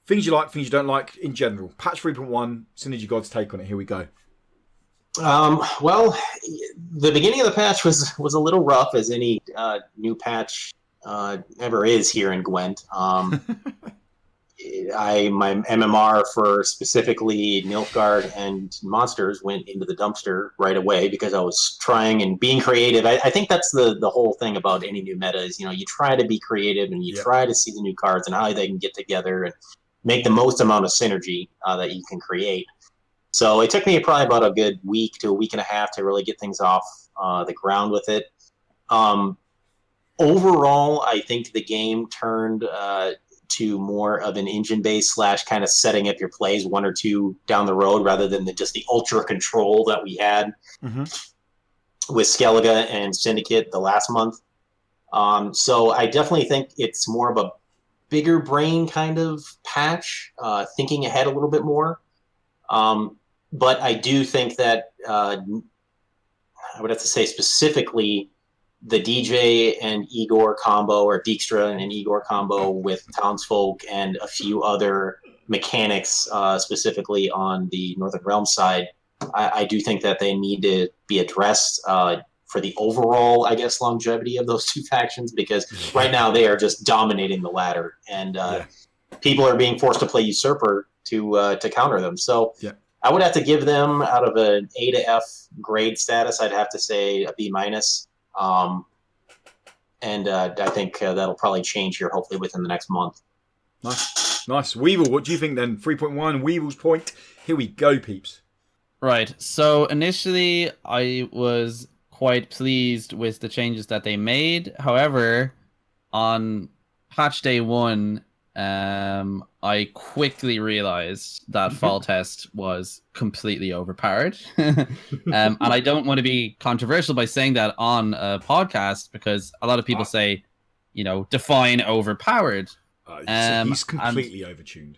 Things you like, things you don't like in general. Patch 3.1, SynergyGod's take on it. Here we go. Well, the beginning of the patch was a little rough, as any new patch ever is here in Gwent. My MMR for specifically Nilfgaard and monsters went into the dumpster right away because I was trying and being creative. I think that's the whole thing about any new meta is, you try to be creative and you try to see the new cards and how they can get together and make the most amount of synergy that you can create. So it took me probably about a good week to a week and a half to really get things off the ground with it. Overall, I think the game turned to more of an engine-based / kind of setting up your plays one or two down the road rather than just the ultra control that we had with Skellige and Syndicate the last month. So I definitely think it's more of a bigger brain kind of patch, thinking ahead a little bit more. But I do think that I would have to say specifically the DJ and Igor combo, or Dijkstra and Igor combo with Townsfolk and a few other mechanics, specifically on the Northern Realm side, I do think that they need to be addressed for the overall, I guess, longevity of those two factions, because right now they are just dominating the ladder, and people are being forced to play Usurper to counter them. So I would have to give them, out of an A to F grade status, I'd have to say a B-. And I think that'll probably change here, hopefully within the next month. Nice. Weevil, what do you think then? 3.1, Weevil's point. Here we go, peeps. Right. So initially, I was quite pleased with the changes that they made. However, on patch day 1, I quickly realized that Foltest was completely overpowered. And I don't want to be controversial by saying that on a podcast, because a lot of people say, define overpowered. He's completely overtuned.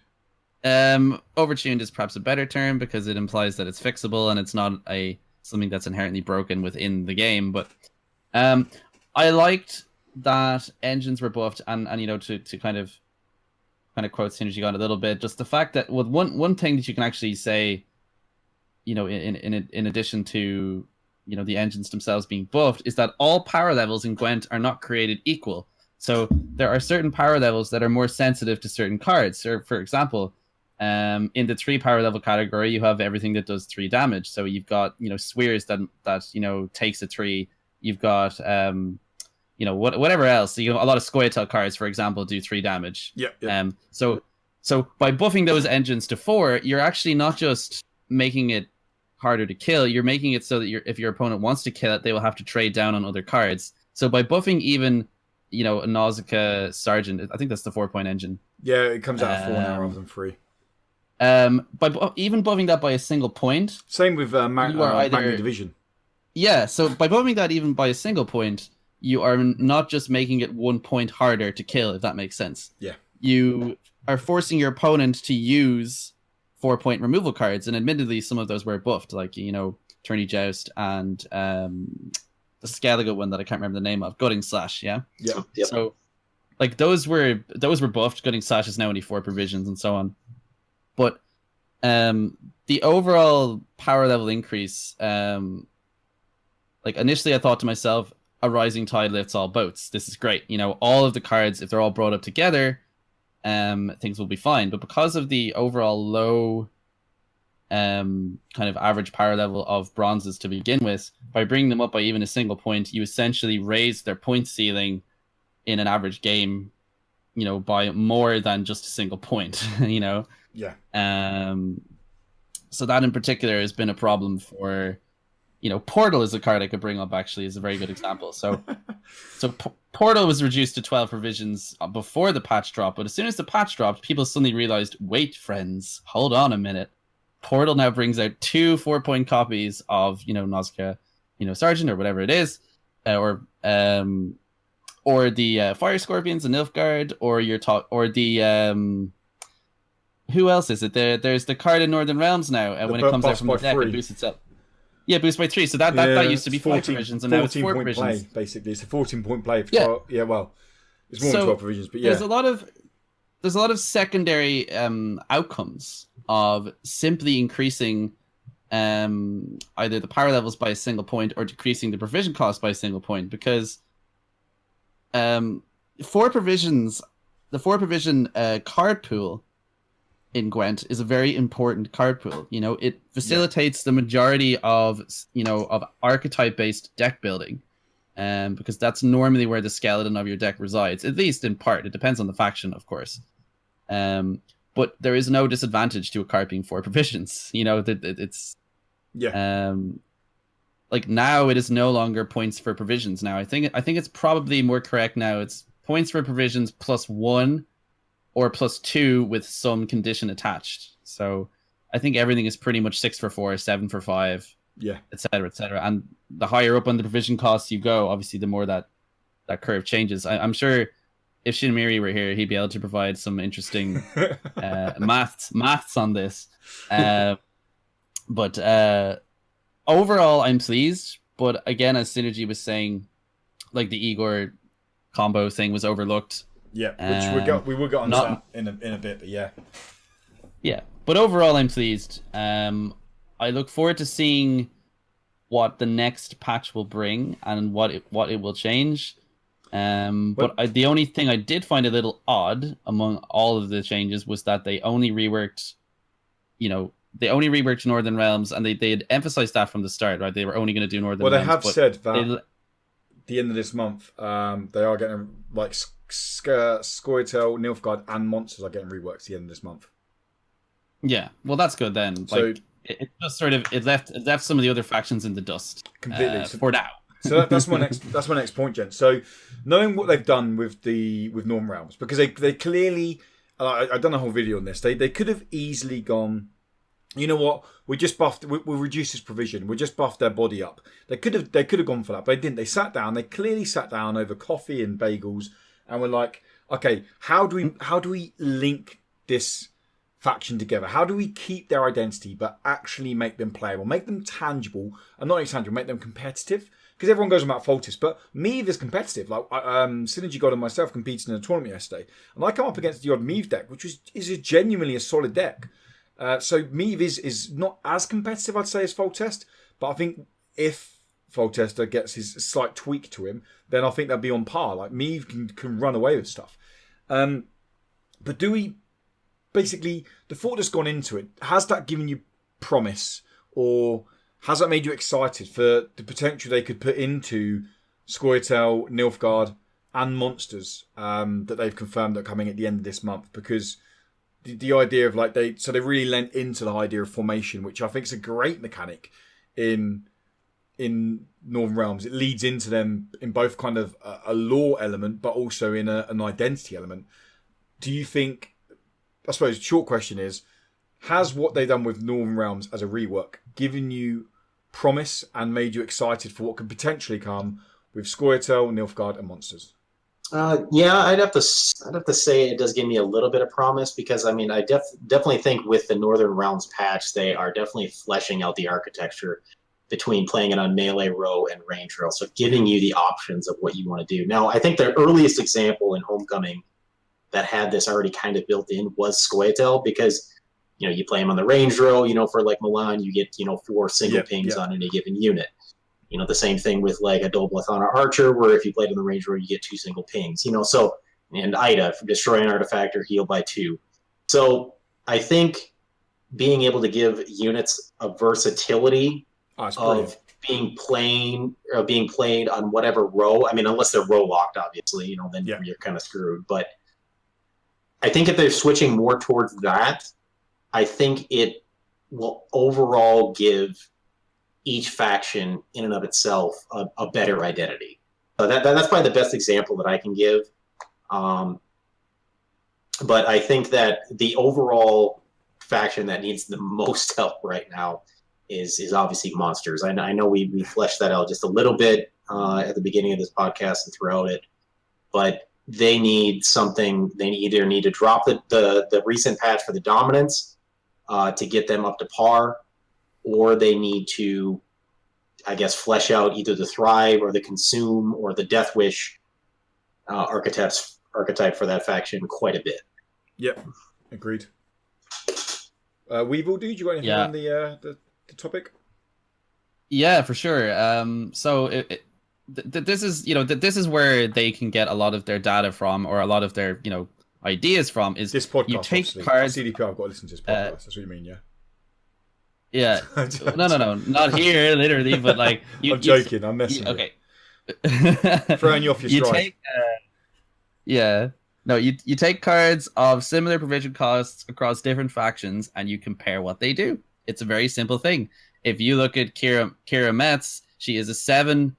Overtuned is perhaps a better term, because it implies that it's fixable and it's not something that's inherently broken within the game. But I liked that engines were buffed, and to kind of quote SynergyGod a little bit, just the fact that with one thing that you can actually say, in addition to the engines themselves being buffed, is that all power levels in Gwent are not created equal. So there are certain power levels that are more sensitive to certain cards. So, for example, in the 3 power level category, you have everything that does 3 damage. So you've got, spheres that takes a 3. You've got whatever else. So, a lot of Scoia'tael cards, for example, do 3 damage. Yeah. So by buffing those engines to 4, you're actually not just making it harder to kill. You're making it so that if your opponent wants to kill it, they will have to trade down on other cards. So by buffing even, a Nausicaa Sergeant, I think that's the 4-point engine. Yeah, it comes out of 4 now rather than 3. Even buffing that by a single point. Same with Magna Division. Yeah, so by buffing that even by a single point, you are not just making it 1 point harder to kill, if that makes sense. Yeah. You are forcing your opponent to use 4-point removal cards, and admittedly, some of those were buffed, like Tourney Joust and the Skellige one that I can't remember the name of, Gutting Slash. Yeah. Yeah. Yep. So, like those were buffed. Gutting Slash is now only 4 provisions and so on, but the overall power level increase, like initially I thought to myself, a rising tide lifts all boats. This is great. All of the cards, if they're all brought up together, things will be fine. But because of the overall low kind of average power level of bronzes to begin with, by bringing them up by even a single point, you essentially raise their point ceiling in an average game, by more than just a single point, Yeah. So that in particular has been a problem for, Portal is a card I could bring up, actually, is a very good example. So Portal was reduced to 12 provisions before the patch drop, but as soon as the patch dropped, people suddenly realized, wait, friends, hold on a minute. Portal now brings out 2 4-point copies of, Nausicaa, Sergeant or whatever it is, or the Fire Scorpions and Nilfgaard, or the who else is it? There's the card in Northern Realms now, and when it comes out from the deck, it boosts itself. Yeah, boost by 3. So that used to be 5 provisions, and now it's 4 provisions. Play, basically, it's a 14-point play. For 12, well, it's more than 12 provisions, but yeah. There's a lot of secondary outcomes of simply increasing either the power levels by a single point or decreasing the provision cost by a single point, because 4 provisions, the 4 provision card pool in Gwent is a very important card pool. It facilitates the majority of archetype based deck building, because that's normally where the skeleton of your deck resides, at least in part. It depends on the faction, of course, but there is no disadvantage to a card being 4 provisions. It's like now it is no longer points for provisions. Now I think it's probably more correct now. It's points for provisions +1 or +2 with some condition attached. So I think everything is pretty much 6 for 4, 7 for 5, etc., etc. And the higher up on the provision costs you go, obviously, the more that curve changes. I'm sure if Shinmiri were here, he'd be able to provide some interesting maths on this. But overall, I'm pleased. But again, as Synergy was saying, like the Igor combo thing was overlooked. Yeah, which we will get on that in a bit, but yeah. Yeah, but overall, I'm pleased. I look forward to seeing what the next patch will bring and what it will change. But the only thing I did find a little odd among all of the changes was that they only reworked, Northern Realms, and they had emphasized that from the start, right? They were only going to do Northern Realms. Well, they have said that the end of this month, they are getting like Scoia'tael, Nilfgaard, and monsters are getting reworked at the end of this month. Yeah, well, that's good then. So it just sort of it left some of the other factions in the dust completely for now. So that's my next point, Jen. So knowing what they've done with Northern Realms, because they clearly, I've done a whole video on this. They could have easily gone, you know what? We just buffed. We'll reduce this provision. We just buffed their body up. They could have gone for that, but they didn't. They sat down. They clearly sat down over coffee and bagels, and were like, okay, how do we link this faction together? How do we keep their identity but actually make them playable, make them tangible, and not intangible, make them competitive? Because everyone goes on about Foltest, but Meave is competitive. Like SynergyGod and myself competed in a tournament yesterday, and I come up against the odd Meave deck, which is genuinely a solid deck. So Meave is not as competitive, I'd say, as Foltest, but I think if Foltest gets his slight tweak to him, then I think they'll be on par. Like, Meave can run away with stuff. But do we... Basically, the thought that's gone into it, has that given you promise, or has that made you excited for the potential they could put into Scoia'tael, Nilfgaard, and monsters that they've confirmed that are coming at the end of this month? Because the idea of they really lent into the idea of formation, which I think is a great mechanic in Northern Realms. It leads into them in both kind of a lore element, but also in an identity element. Do you think, I suppose the short question is, has what they've done with Northern Realms as a rework given you promise and made you excited for what could potentially come with Scoia'tael, Nilfgaard, and monsters? Yeah, I'd have to say it does give me a little bit of promise, because I mean, I definitely think with the Northern Realms patch, they are definitely fleshing out the architecture between playing it on melee row and range row, so giving you the options of what you want to do. Now, I think the earliest example in Homecoming that had this already kind of built in was Scoia'tael, because you play him on the range row, for like Milan, you get 4 single pings on any given unit. The same thing with like a Doblathana Archer, where if you played on the range row, you get 2 single pings. So, and Ida, destroy an artifact or heal by 2. So I think being able to give units a versatility of being played on whatever row. I mean, unless they're row locked, obviously, then you're kind of screwed. But I think if they're switching more towards that, I think it will overall give each faction in and of itself a better identity. So that's probably the best example that I can give. But I think that the overall faction that needs the most help right now is obviously monsters. I know we fleshed that out just a little bit at the beginning of this podcast and throughout it, but they need something. They either need to drop the recent patch for the dominance to get them up to par, or they need to, I guess, flesh out either the Thrive or the Consume or the Death Wish archetype for that faction quite a bit. Yep, agreed. Weevil, dude, you got anything on the topic? Yeah, for sure. So this is this is where they can get a lot of their data from, or a lot of their ideas from. Is this podcast? You take obviously. cards. CDPR, I've got to listen to this podcast. That's what you mean, yeah? Yeah. No, not here, literally, but like I'm joking. I'm messing. Okay. Throwing you off your stride. You take cards of similar provision costs across different factions, and you compare what they do. It's a very simple thing. If you look at Kira Metz, she is a 7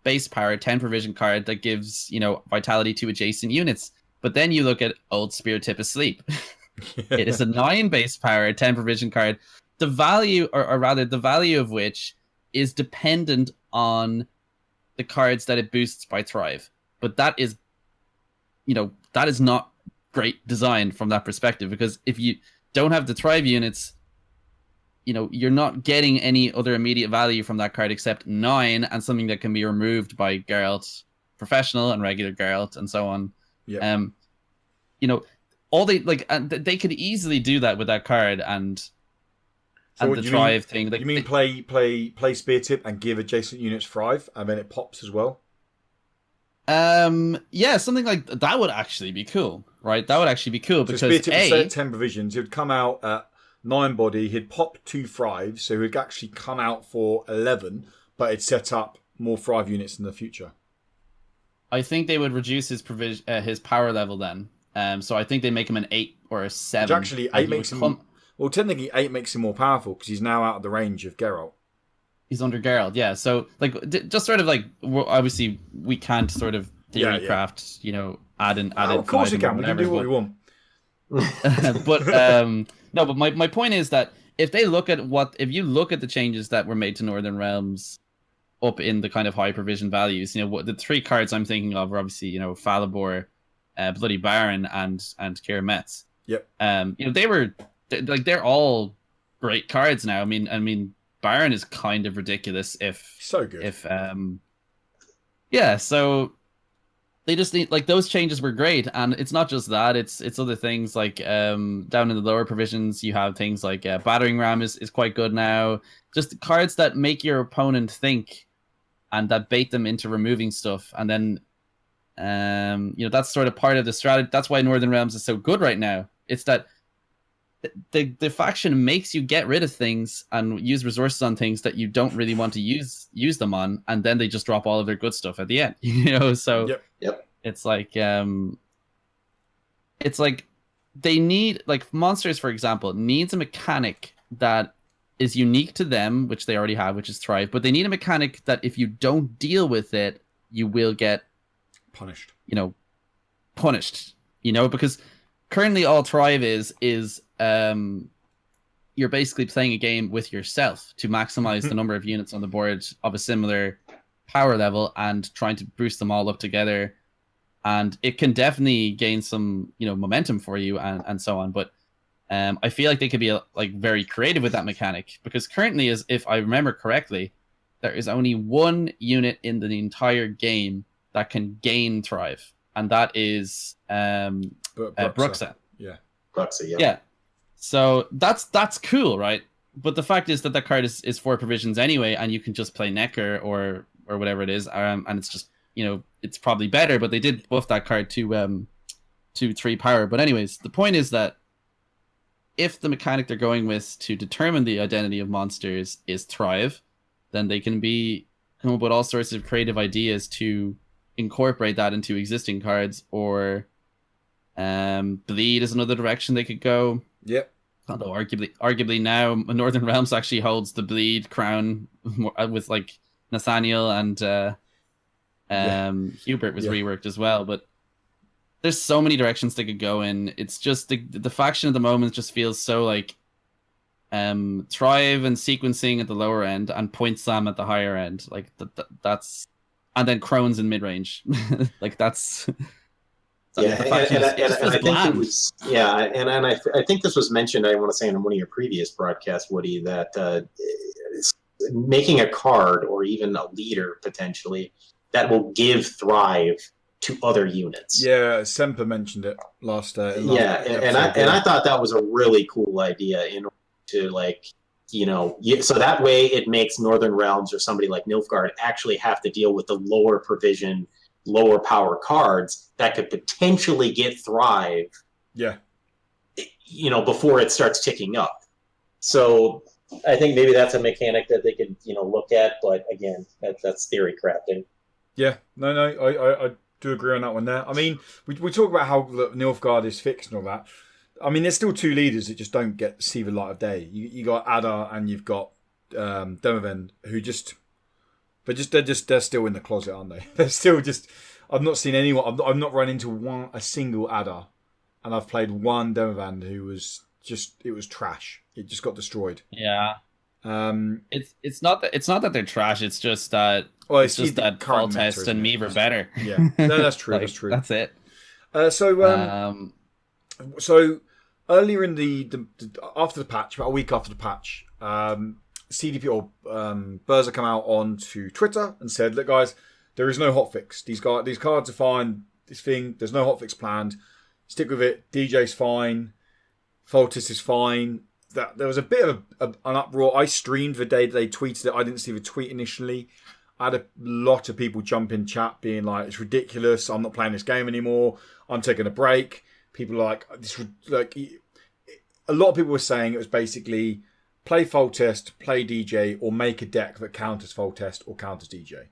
base power, 10 provision card that gives vitality to adjacent units. But then you look at Old Spear Tip Asleep. It is a 9 base power, 10 provision card. The value, or rather the value of which is dependent on the cards that it boosts by Thrive. But that is not great design from that perspective, because if you don't have the Thrive units, you're not getting any other immediate value from that card except 9 and something that can be removed by Geralt Professional and regular Geralt and so on. Yeah. All they could easily do that with that card and the Thrive thing. You mean play Spear Tip and give adjacent units Thrive, and then it pops as well? Yeah, something like that would actually be cool, right? That would actually be cool, because Spear Tip would 10 provisions. He would come out at 9 body. He'd pop 2 Thrives, so he'd actually come out for 11, but it'd set up more Thrive units in the future. I think they would reduce his power level then. So I think they make him an 8 or a 7. Which actually 8 makes him. Well, technically 8 makes him more powerful because he's now out of the range of Geralt. He's under Geralt, yeah. So just sort of obviously we can't sort of theory craft, add in. Of course we can. We can do what we want. But my point is that if you look at the changes that were made to Northern Realms up in the kind of high provision values, the 3 cards I'm thinking of are obviously Falibor, Bloody Baron, and Kira Metz. Yep. They're all great cards now. I mean Baron is kind of ridiculous so good. So they just need, those changes were great, and it's not just that, it's other things like down in the lower provisions you have things like Battering Ram is quite good now. Just cards that make your opponent think and that bait them into removing stuff. And then, that's sort of part of the strategy. That's why Northern Realms is so good right now. It's that the faction makes you get rid of things and use resources on things that you don't really want to use them on, and then they just drop all of their good stuff at the end. So Yep. it's like they need, like, monsters, for example, needs a mechanic that is unique to them, which they already have, which is Thrive, but they need a mechanic that if you don't deal with it, you will get punished. Because currently all Thrive is you're basically playing a game with yourself to maximize the number of units on the board of a similar power level and trying to boost them all up together. And it can definitely gain some, momentum for you and so on. But I feel like they could be very creative with that mechanic, because currently, as if I remember correctly, there is only one unit in the entire game that can gain Thrive, and that is Bruxa. Yeah. Bruxa, yeah. Yeah. So that's cool, right? But the fact is that card is 4 provisions anyway, and you can just play Necker or whatever it is, and it's just, it's probably better, but they did buff that card to 3 power. But anyways, the point is that if the mechanic they're going with to determine the identity of monsters is Thrive, then they can come up with all sorts of creative ideas to incorporate that into existing cards, or Bleed is another direction they could go. Yep. Although arguably now Northern Realms actually holds the Bleed crown with like Nathaniel and Hubert was reworked as well. But there's so many directions they could go in. It's just the faction at the moment just feels so like Thrive and sequencing at the lower end and Point Slam at the higher end. Like that's, and then Crones in mid range. Like that's. Yeah, and I think it was, and I think this was mentioned, I want to say, in one of your previous broadcasts, Woody, that making a card or even a leader potentially that will give Thrive to other units. Yeah, Semper mentioned it last. And I thought that was a really cool idea in order to so that way it makes Northern Realms or somebody like Nilfgaard actually have to deal with the lower provision, lower power cards that could potentially get Thrive. Yeah. Before it starts ticking up. So I think maybe that's a mechanic that they could, look at. But again, that's theory crafting. Yeah. No, I do agree on that one there. I mean, we talk about how Nilfgaard is fixed and all that. I mean, there's still 2 leaders that just don't see the light of day. You got Ada and you've got Demavend, who they're still in the closet, aren't they? They're still just. I've not seen anyone. I've not run into a single Ada, and I've played one Demavend who was it was trash. It just got destroyed. Yeah. It's not that they're trash. It's just that. Well, it's just that Foltest and Meave are better. Yeah. No, that's true. That's true. That's it. So earlier in the after the patch, about a week after the patch, CDPR Berza come out onto Twitter and said, "Look, guys, there is no hotfix. These cards are fine. There's no hotfix planned. Stick with it. DJ's fine. Foltest is fine." That there was a bit of an uproar. I streamed the day that they tweeted it. I didn't see the tweet initially. I had a lot of people jump in chat being like, "It's ridiculous. I'm not playing this game anymore. I'm taking a break." People like this. Like a lot of people were saying it was basically play Foltest, play DJ, or make a deck that counters Foltest or counters DJ.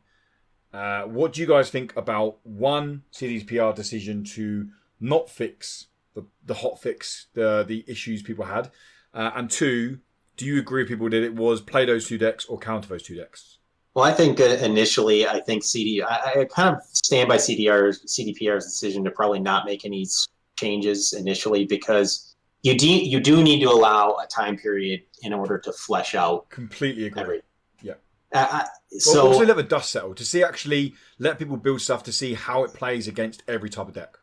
What do you guys think about one CDPR decision to not fix the hotfix, the issues people had, and 2, do you agree with people that it was play those 2 decks or counter those 2 decks? Well, I think initially, I kind of stand by CDPR's decision to probably not make any changes initially, because you do need to allow a time period in order to flesh out. Completely agree. So also let the dust settle to actually let people build stuff to see how it plays against every type of deck.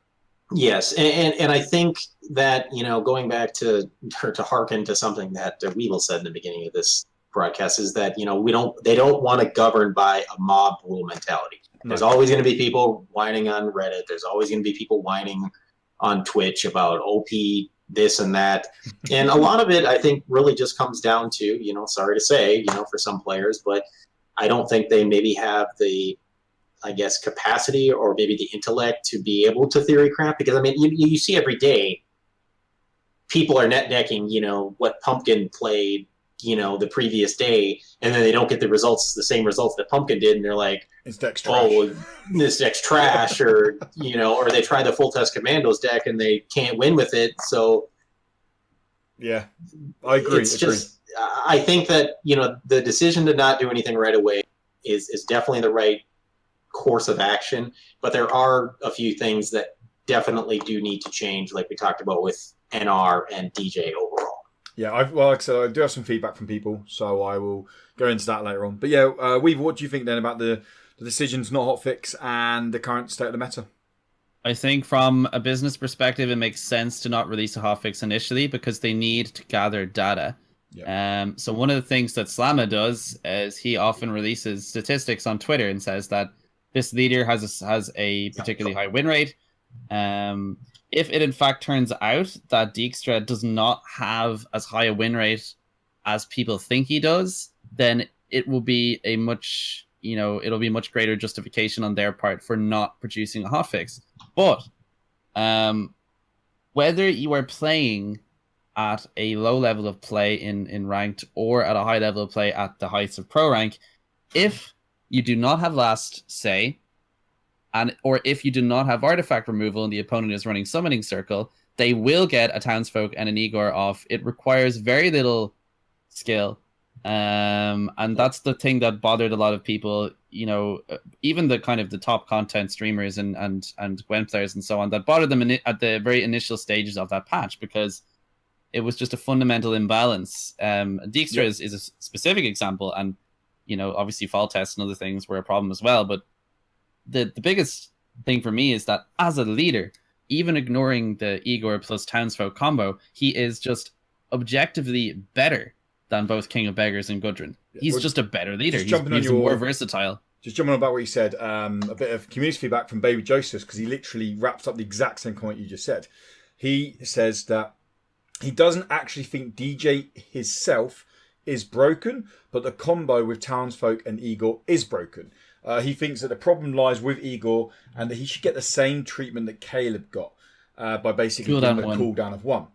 Yes, and I think that going back to hearken to something that Weevil said in the beginning of this broadcast is that they don't want to govern by a mob rule mentality. No. There's always going to be people whining on Reddit. There's always going to be people whining on Twitch about OP this and that, and a lot of it I think really just comes down to sorry to say for some players, but I don't think they maybe have the, I guess, capacity or maybe the intellect to be able to theory craft. Because I mean, you see every day people are net decking, what Pumpkin played, the previous day, and then they don't get the same results that Pumpkin did, and they're like, It's deck's trash. oh, this deck's trash, or or they try the Foltest Commandos deck and they can't win with it. So yeah, I agree. It's just, I think that the decision to not do anything right away is definitely the right course of action. But there are a few things that definitely do need to change, like we talked about with NR and DJ overall. Yeah, like I said, I do have some feedback from people, so I will go into that later on. But yeah, Weevil, what do you think then about the decisions not hotfix and the current state of the meta? I think from a business perspective, it makes sense to not release a hotfix initially because they need to gather data. Yeah. So one of the things that Slamma does is he often releases statistics on Twitter and says that this leader has a particularly high win rate. If it in fact turns out that Dijkstra does not have as high a win rate as people think he does, then it will be a much, it'll be much greater justification on their part for not producing a hotfix. But whether you are playing at a low level of play in ranked or at a high level of play at the heights of pro rank, if you do not have last say, or if you do not have artifact removal and the opponent is running summoning circle, they will get a townsfolk and an Igor off. It requires very little skill. And that's the thing that bothered a lot of people, even the kind of the top content streamers and Gwent players and so on, that bothered them at the very initial stages of that patch because it was just a fundamental imbalance. Dijkstra is a specific example, and obviously Foltest and other things were a problem as well, but the biggest thing for me is that as a leader, even ignoring the Igor plus Townsfolk combo, he is just objectively better than both King of Beggars and Gudrun. He's just a better leader. He's more versatile. Just jumping on about what you said, a bit of community feedback from Baby Joseph, because he literally wraps up the exact same comment you just said. He says that he doesn't actually think DJ himself is broken, but the combo with Townsfolk and Igor is broken. He thinks that the problem lies with Igor and that he should get the same treatment that Caleb got by basically giving a cooldown of 1.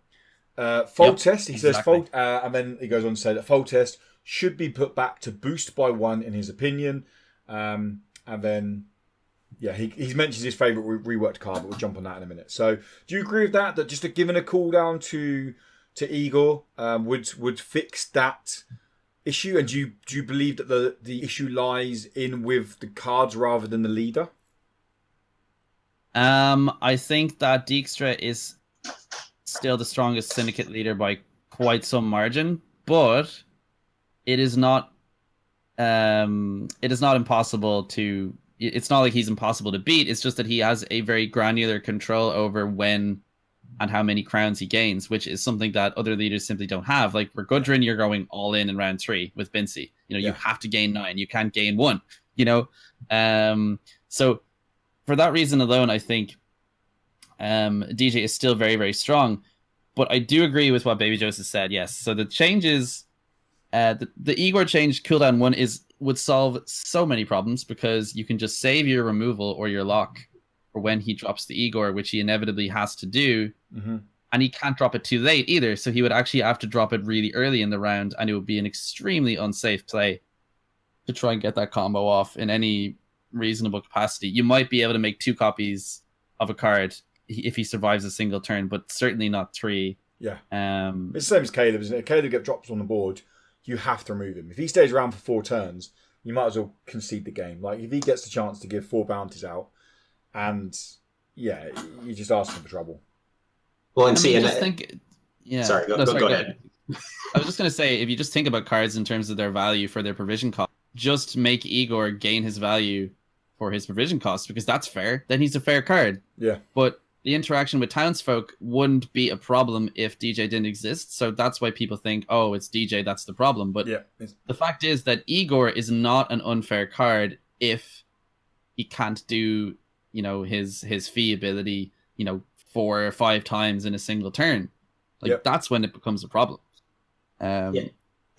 Foltest, he says, and then he goes on to say that Foltest should be put back to boost by 1 in his opinion. And then, he mentions his favourite reworked card, but we'll jump on that in a minute. So, do you agree with that? That just giving a cooldown to Igor would fix that issue? And do you believe that the issue lies in with the cards rather than the leader? I think that Dijkstra is still the strongest syndicate leader by quite some margin, but it is not impossible to. It's not like he's impossible to beat. It's just that he has a very granular control over when and how many crowns he gains, which is something that other leaders simply don't have. Like for Gudrun, you're going all in round 3 with Bincy. You have to gain 9. You can't gain 1. So for that reason alone, I think DJ is still very, very strong. But I do agree with what Baby Joseph said. Yes. So the changes, the Igor change cooldown 1 would solve so many problems because you can just save your removal or your lock for when he drops the Igor, which he inevitably has to do. Mm-hmm. And he can't drop it too late either. So he would actually have to drop it really early in the round, and it would be an extremely unsafe play to try and get that combo off in any reasonable capacity. You might be able to make 2 copies of a card if he survives a single turn, but certainly not 3. Yeah. It's the same as Caleb, isn't it? If Caleb gets dropped on the board, you have to remove him. If he stays around for 4 turns, you might as well concede the game. Like, if he gets the chance to give 4 bounties out, and, you just ask him for trouble. Well, and Sorry, go ahead. I was just going to say, if you just think about cards in terms of their value for their provision cost, just make Igor gain his value for his provision cost, because that's fair. Then he's a fair card. Yeah. But the interaction with Townsfolk wouldn't be a problem if DJ didn't exist. So that's why people think, oh, it's DJ, that's the problem. But the fact is that Igor is not an unfair card if he can't do, his fee ability, 4 or 5 times in a single turn. That's when it becomes a problem. And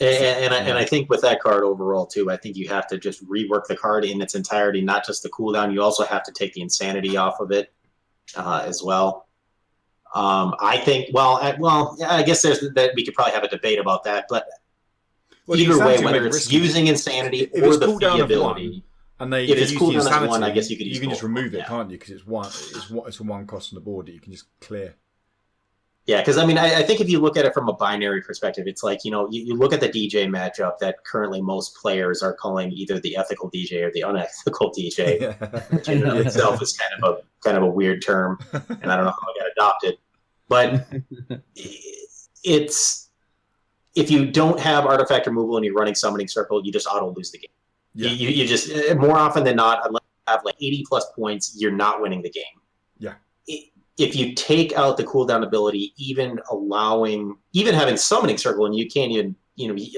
And I think with that card overall too, I think you have to just rework the card in its entirety, not just the cooldown. You also have to take the insanity off of it as well. I think. I guess there's that we could probably have a debate about that, but either way, whether it's using insanity or the fee ability, and if it's cooldown as one, I guess you could just remove it, can't you? Because it's one cost on the board that you can just clear. Yeah, because I think if you look at it from a binary perspective, it's like, you look at the DJ matchup that currently most players are calling either the ethical DJ or the unethical DJ, which in and of itself is kind of a weird term, and I don't know how it got adopted. But it's if you don't have artifact removal and you're running Summoning Circle, you just auto lose the game. Yeah. You just more often than not, unless you have like 80 plus points, you're not winning the game. Yeah. If you take out the cooldown ability, even having Summoning Circle, and you can't even,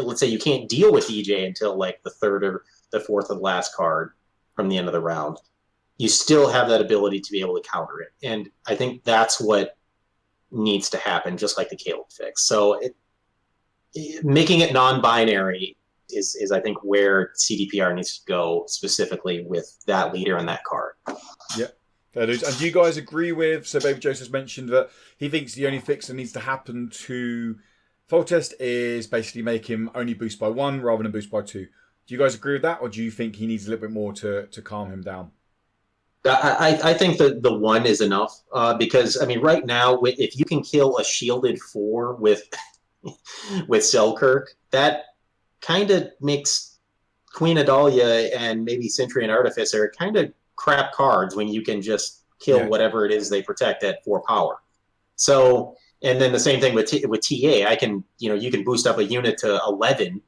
let's say you can't deal with DJ until like the third or the fourth of the last card from the end of the round, you still have that ability to be able to counter it. And I think that's what needs to happen, just like the Caleb fix. So making it non-binary is I think where CDPR needs to go specifically with that leader and that card. Yeah. And do you guys agree with, so Baby Joseph mentioned that he thinks the only fix that needs to happen to Foltest is basically make him only boost by 1 rather than boost by 2. Do you guys agree with that, or do you think he needs a little bit more to calm him down? I think that the 1 is enough because, right now, if you can kill a shielded 4 with Selkirk, that kind of makes Queen Adalia and maybe Sentry and Artificer kind of crap cards when you can just kill whatever it is they protect at 4 power. So, and then the same thing with TA. I can, you can boost up a unit to 11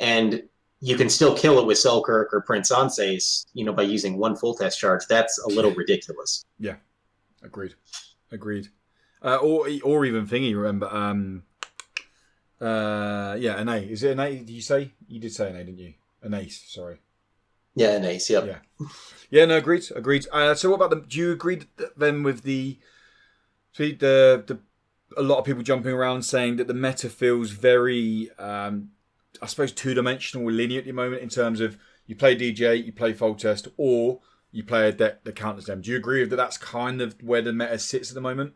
and you can still kill it with Selkirk or Prince Anses, by using 1 Foltest charge. That's a little ridiculous. Yeah. Agreed. Or even thingy, remember, an A. Is it an A? Did you say? You did say an A, didn't you? An ace, sorry. Yeah, an ace, yep. Yeah, no, agreed. So what about them? Do you agree then with the a lot of people jumping around saying that the meta feels very, I suppose, two-dimensional, linear at the moment in terms of you play DJ, you play Foltest, or you play a deck that counters them. Do you agree with that? That's kind of where the meta sits at the moment.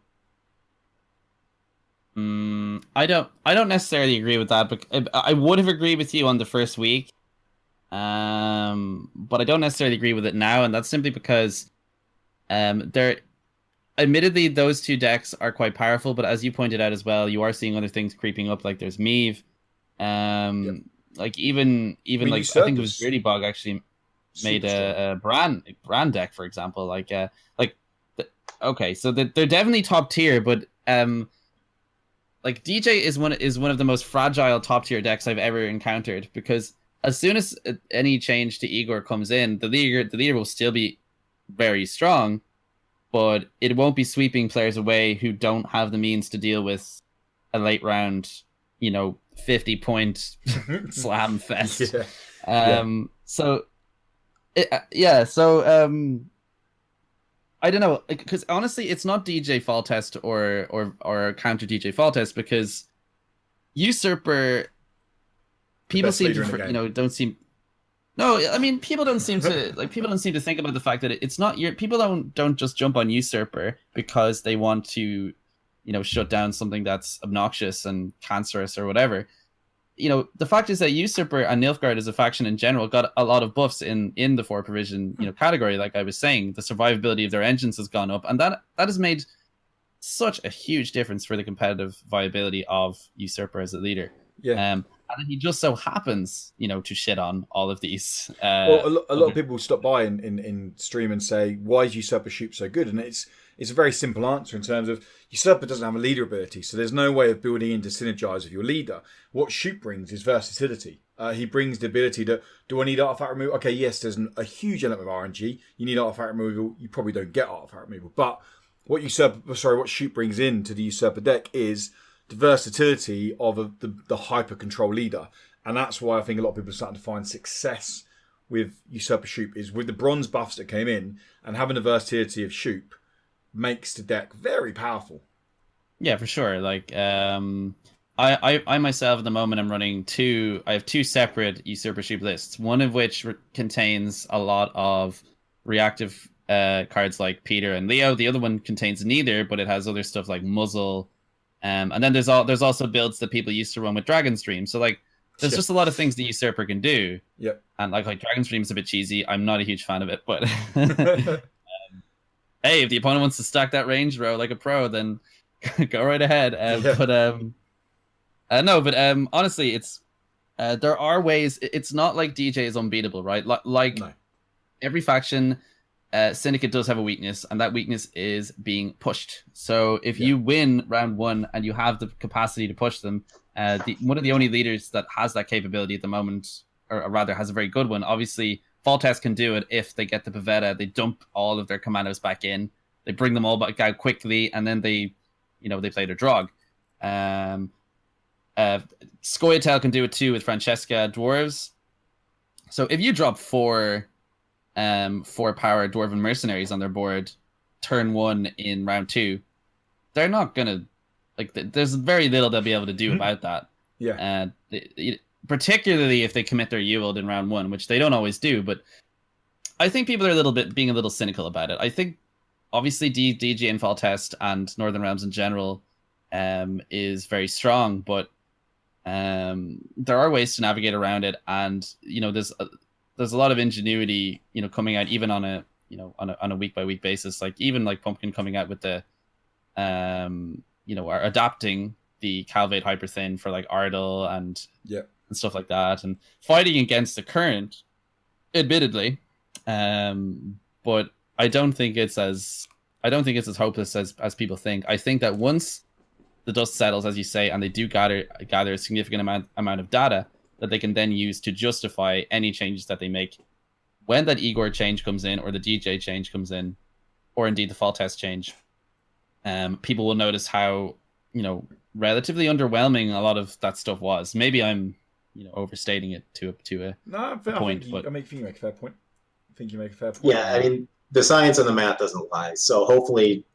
I don't necessarily agree with that, but I would have agreed with you on the first week. But I don't necessarily agree with it now, and that's simply because admittedly those two decks are quite powerful, but as you pointed out as well, you are seeing other things creeping up, like there's Meave. Like even like I think it was Dirty Bog actually made a brand deck, for example. Okay, so they're definitely top tier, but like DJ is one of the most fragile top tier decks I've ever encountered, because as soon as any change to Igor comes in, the leader will still be very strong, but it won't be sweeping players away who don't have the means to deal with a late round, 50-point slam fest. So I don't know, because honestly, it's not DJ Foltest or counter DJ Foltest, because Usurper. People seem to, don't seem. No, people don't seem to to think about the fact that it's not people don't just jump on Usurper because they want to, shut down something that's obnoxious and cancerous or whatever. The fact is that Usurper and Nilfgaard as a faction in general got a lot of buffs in the 4 provision, category. Like I was saying, the survivability of their engines has gone up, and that has made such a huge difference for the competitive viability of Usurper as a leader. And he just so happens, to shit on all of these. A lot of people stop by in stream and say, why is Usurper Shoop so good? And it's a very simple answer in terms of Usurper doesn't have a leader ability, so there's no way of building in to synergize with your leader. What Shoop brings is versatility. He brings the ability to, do I need artifact removal? Okay, yes, there's a huge element of RNG. You need artifact removal. You probably don't get artifact removal. But what Shoop brings into the Usurper deck is the versatility of the hyper control leader, and that's why I think a lot of people are starting to find success with Usurper Shoop, is with the bronze buffs that came in, and having the versatility of Shoop makes the deck very powerful. Yeah, for sure. Like I I myself at the moment I'm running I have two separate usurper sheep lists, one of which contains a lot of reactive cards like Peter and Leo. The other one contains neither, but it has other stuff like Muzzle. And then there's also builds that people used to run with Dragon Stream. So like there's just a lot of things the usurper can do. Yep. And like Dragon Stream is a bit cheesy. I'm not a huge fan of it, but hey, if the opponent wants to stack that range row like a pro, then go right ahead. Honestly, it's there are ways. It's not like DJ is unbeatable, right? Like no. Every faction, Syndicate does have a weakness, and that weakness is being pushed. So if you win round one and you have the capacity to push them, one of the only leaders that has that capability at the moment, or rather has a very good one, obviously Foltest can do it if they get the Pavetta, they dump all of their commandos back in, they bring them all back out quickly, and then they play their Drog. Scoia'tael can do it too with Francesca Dwarves. So if you drop four power Dwarven mercenaries on their board turn one in round two, they're not gonna there's very little they'll be able to do about that. Yeah. Particularly if they commit their yield in round one, which they don't always do, but I think people are being a little cynical about it. I think obviously DG and Foltest and Northern Realms in general is very strong, but there are ways to navigate around it, and there's a lot of ingenuity coming out even on a week by week basis, like even like Pumpkin coming out with the are adapting the Calvate Hyperthin for like Ardell and stuff like that, and fighting against the current, admittedly, but I don't think it's as hopeless as people think. I think that once the dust settles, as you say, and they do gather a significant amount of data that they can then use to justify any changes that they make, when that Igor change comes in, or the DJ change comes in, or indeed the Foltest change, people will notice how relatively underwhelming a lot of that stuff was. Maybe I'm overstating it to a point. I think you make a fair point. Yeah, I mean, the science and the math doesn't lie. So hopefully,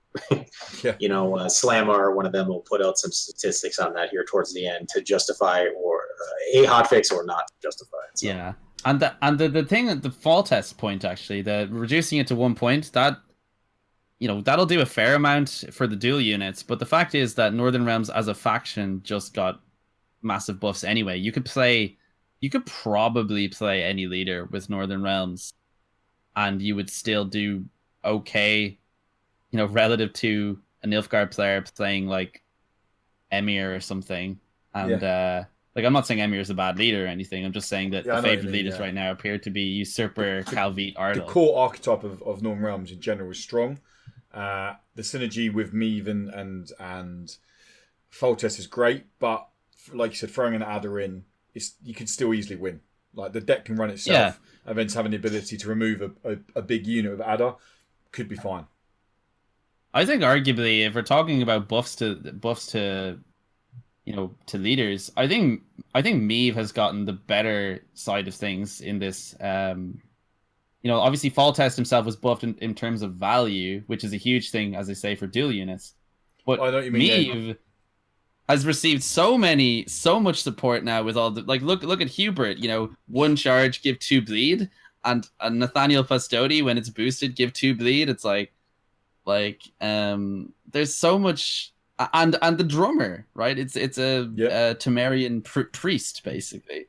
Slamar, one of them, will put out some statistics on that here towards the end to justify or a hotfix or not justify it. So. Yeah, and the thing at the Foltest point, actually, the reducing it to 1 point, that that'll do a fair amount for the dual units. But the fact is that Northern Realms as a faction just got massive buffs anyway. You could probably play any leader with Northern Realms, and you would still do okay, relative to a Nilfgaard player playing like Emir or something. And I'm not saying Emir is a bad leader or anything. I'm just saying that the favorite leaders right now appear to be Usurper, Calvite, Ardell. The core archetype of Northern Realms in general is strong. The synergy with Meave and Foltest is great, but like you said, throwing an adder in, you could still easily win. Like the deck can run itself, and then having the ability to remove a big unit of adder could be fine. I think arguably, if we're talking about buffs to leaders, I think Meave has gotten the better side of things in this. Obviously Foltest himself was buffed in terms of value, which is a huge thing, as they say, for dual units. But I know what you mean, Meave has received so much support now with all the look at Hubert, one charge, give 2 bleed, and Nathaniel Fastodi, when it's boosted, give 2 bleed. It's there's so much, and the drummer, right? It's a Temerian priest, basically.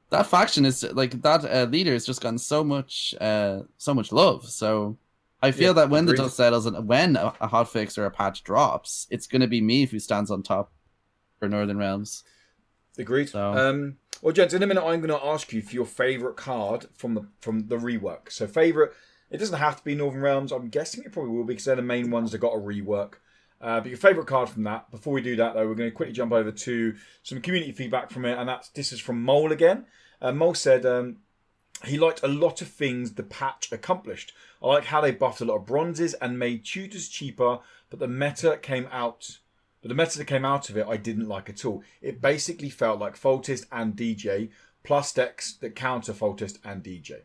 That faction is that leader has just gotten so much love. So I feel that when the dust settles and when a hotfix or a patch drops, it's going to be me who stands on top for Northern Realms. Agreed. So. Well, gents, in a minute I'm going to ask you for your favourite card from the rework. So favourite, it doesn't have to be Northern Realms. I'm guessing it probably will be because they're the main ones that got a rework. But your favourite card from that. Before we do that, though, we're going to quickly jump over to some community feedback from it, and this is from Mole again. Mole said he liked a lot of things the patch accomplished. I like how they buffed a lot of bronzes and made tutors cheaper, but the meta that came out of it I didn't like at all. It basically felt like Foltest and DJ plus decks that counter Foltest and DJ.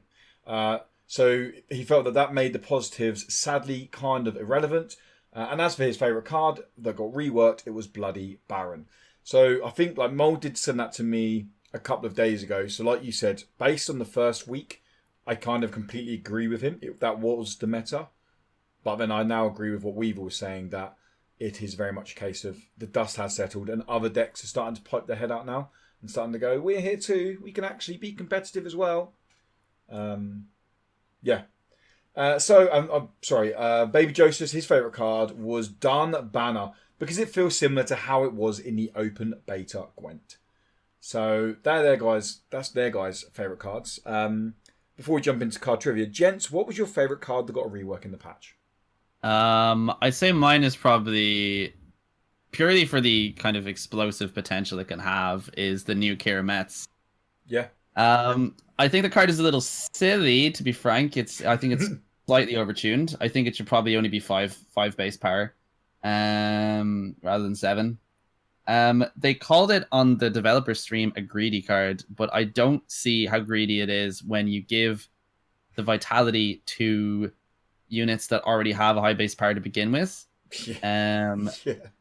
So he felt that made the positives sadly kind of irrelevant. And as for his favourite card that got reworked, it was Bloody Baron. So I think like Mole did send that to me a couple of days ago. So like you said, based on the first week, I kind of completely agree with him. That was the meta. But then I now agree with what Weevil was saying, that it is very much a case of the dust has settled and other decks are starting to pipe their head out now and starting to go, we're here too. We can actually be competitive as well. Yeah. So I'm sorry. Baby Joseph, his favourite card was Dun Banner because it feels similar to how it was in the open beta Gwent. So they're their guys. That's their guys' favourite cards. Before we jump into card trivia, gents, what was your favourite card that got a rework in the patch? I'd say mine is probably purely for the kind of explosive potential it can have is the new Kira Metz. Yeah. I think the card is a little silly, to be frank. I think it's slightly overtuned. I think it should probably only be five base power, rather than 7. They called it on the developer stream a greedy card, but I don't see how greedy it is when you give the vitality to units that already have a high base power to begin with. Yeah.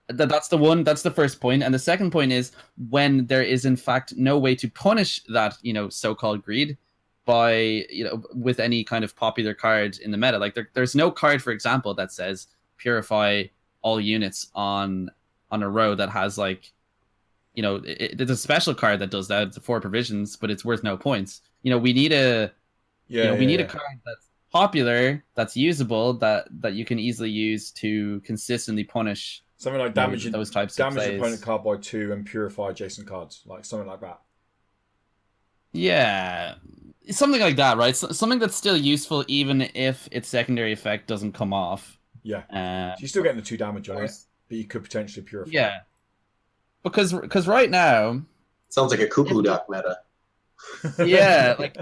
That's the first point. And the second point is when there is in fact no way to punish that, so-called greed by, with any kind of popular card in the meta. Like there's no card, for example, that says purify all units on a row that has like, it's a special card that does that. It's 4 provisions, but it's worth no points. We need a card that's popular, that's usable, that you can easily use to consistently punish something like damage those types of plays. Damage the opponent card by 2 and purify adjacent cards, like something like that. Yeah, something like that, right? Something that's still useful even if its secondary effect doesn't come off. Yeah, so you're still getting the 2 damage on it, but you could potentially purify. Yeah, because right now sounds like a cuckoo duck meta. Yeah, like.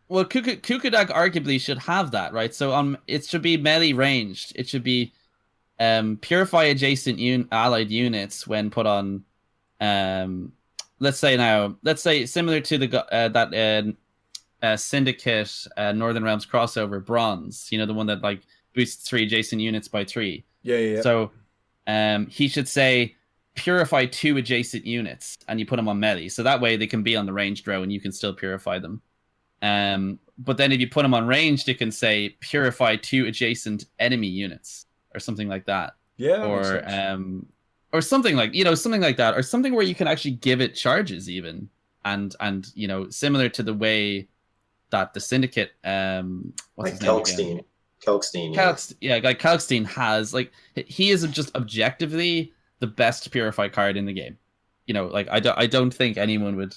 Well, Kukudak arguably should have that, right? So it should be melee ranged. It should be purify adjacent allied units when put on. Let's say similar to the Syndicate Northern Realms crossover bronze. The one that like boosts 3 adjacent units by 3. Yeah. So he should say purify 2 adjacent units, and you put them on melee. So that way they can be on the ranged row, and you can still purify them. But then if you put them on ranged, it can say purify 2 adjacent enemy units or something like that. Yeah. Or something like something like that, or something where you can actually give it charges even, and similar to the way that the Syndicate what's his name? Kalkstein. Like Kalkstein has, like, he is just objectively the best purify card in the game. Like I don't think anyone would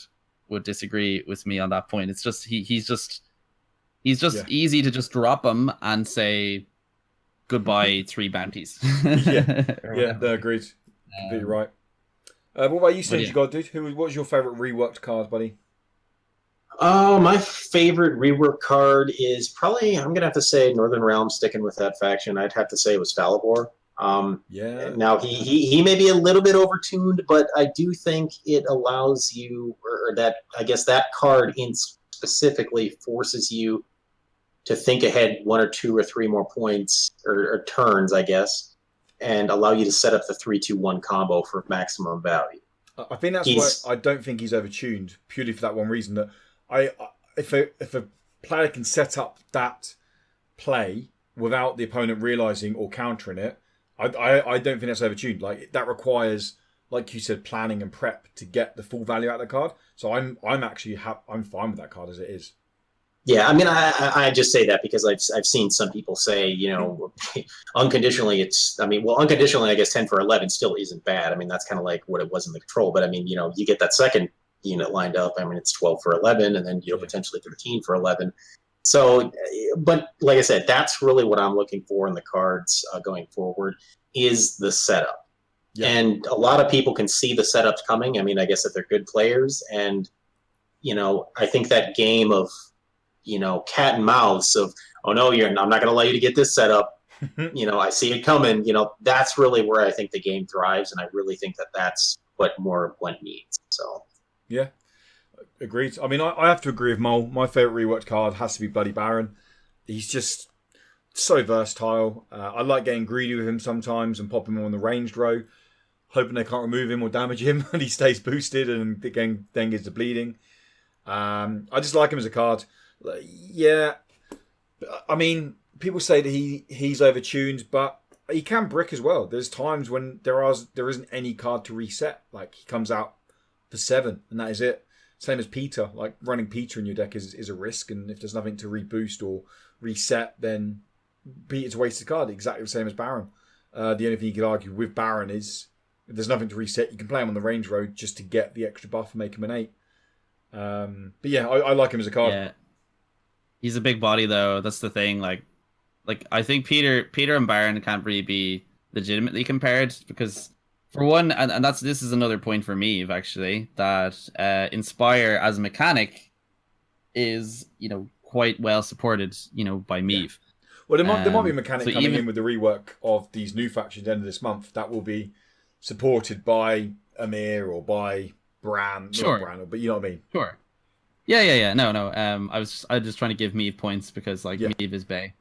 disagree with me on that point. It's just he's just easy to just drop him and say goodbye 3 bounties. Agreed. Completely right. What about you, SynergyGod, dude? What was your favorite reworked card, buddy? My favorite rework card is probably, I'm gonna have to say, Northern Realms. Sticking with that faction, I'd have to say it was Falibor. Now he may be a little bit overtuned, but I do think it allows you, or that I guess that card in specifically forces you to think ahead 1 or 2 or 3 more points or turns, I guess, and allow you to set up the 3-2-1 combo for maximum value. I think that's why I don't think he's overtuned, purely for that one reason, that if a player can set up that play without the opponent realizing or countering it, I don't think that's overtuned. Like, that requires, like you said, planning and prep to get the full value out of the card. So I'm fine with that card as it is. Yeah, I mean, I just say that because I've seen some people say, unconditionally unconditionally, I guess 10 for 11 still isn't bad. I mean, that's kind of like what it was in the control. But I mean, you get that second unit lined up. I mean, it's 12 for 11, and then potentially 13 for 11. So, but like I said, that's really what I'm looking for in the cards going forward is the setup. Yeah. And a lot of people can see the setups coming. I mean, I guess if they're good players, and I think that game of cat and mouse of, oh no, I'm not going to allow you to get this set up. I see it coming. That's really where I think the game thrives, and I really think that that's what more Gwent needs. So, yeah, agreed. I mean, I have to agree with Mole. My favorite reworked card has to be Bloody Baron. He's just so versatile. I like getting greedy with him sometimes and popping him on the ranged row, hoping they can't remove him or damage him, and he stays boosted and again then gets to bleeding. I just like him as a card. Yeah, I mean, people say that he's overtuned, but he can brick as well. There's times when there isn't any card to reset. Like, he comes out for 7, and that is it. Same as Peter. Like, running Peter in your deck is a risk, and if there's nothing to reboost or reset, then Peter's a wasted card. Exactly the same as Baron. The only thing you could argue with Baron is if there's nothing to reset, you can play him on the range road just to get the extra buff and make him an 8. But yeah, I like him as a card. Yeah. He's a big body though. That's the thing. Like I think Peter and Baron can't really be legitimately compared because, for one, and this is another point for me actually, that Inspire as a mechanic is quite well supported by Meave. Well, there might be a mechanic coming in with the rework of these new factions at the end of this month that will be supported by Amir or by Bran. Sure. Not Bran, but you know what I mean. Sure. Yeah. No. I was just trying to give Meave points because Meave is Bay.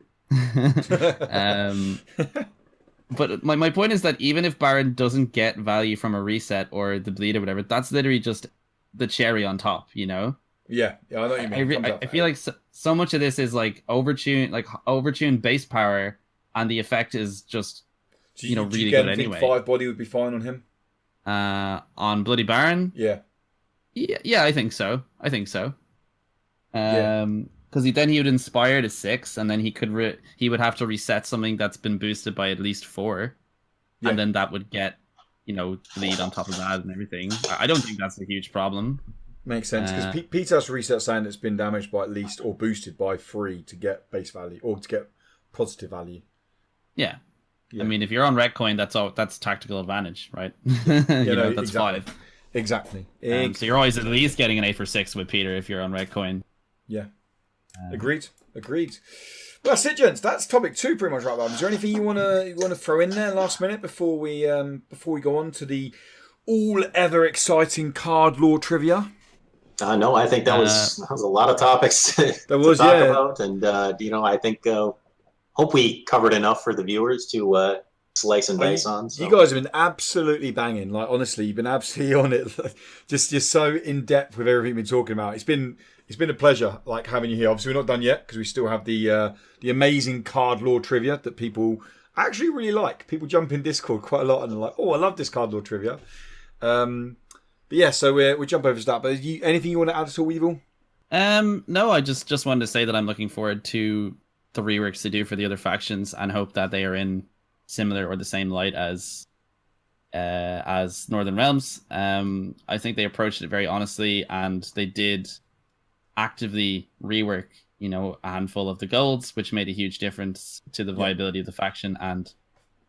But my point is that even if Baron doesn't get value from a reset or the bleed or whatever, that's literally just the cherry on top, Yeah, I know what you mean. I feel like so much of this is overtune base power, and the effect is just really good anyway. 5 body would be fine on him. On Bloody Baron, yeah, I think so. Because then he would inspire to 6, and then he would have to reset something that's been boosted by at least 4, and then that would get bleed on top of that and everything. I don't think that's a huge problem. Makes sense, because Peter has to reset something that's been damaged by at least or boosted by 3 to get base value or to get positive value. Yeah. I mean, if you're on Red Coin, that's tactical advantage, right? That's exactly. 5. Exactly. So you're always at least getting an 8 for 6 with Peter if you're on Red Coin. Yeah. Agreed. Well, that's it, gents. That's topic 2 pretty much right now. Is there anything you wanna throw in there last minute before we go on to the all ever exciting card lore trivia? No, I think that was a lot of topics to talk about, and I think hope we covered enough for the viewers to slice and dice on. So. You guys have been absolutely banging. Like, honestly, you've been absolutely on it. just so in depth with everything we've been talking about. It's been a pleasure, like, having you here. Obviously, we're not done yet because we still have the amazing card lore trivia that people actually really like. People jump in Discord quite a lot and they're like, "Oh, I love this card lore trivia." But yeah, so we jump over to that. But anything you want to add at all, Weevil? No, I just wanted to say that I'm looking forward to the reworks to do for the other factions and hope that they are in similar or the same light as Northern Realms. I think they approached it very honestly, and they did actively rework a handful of the golds, which made a huge difference to the viability of the faction, and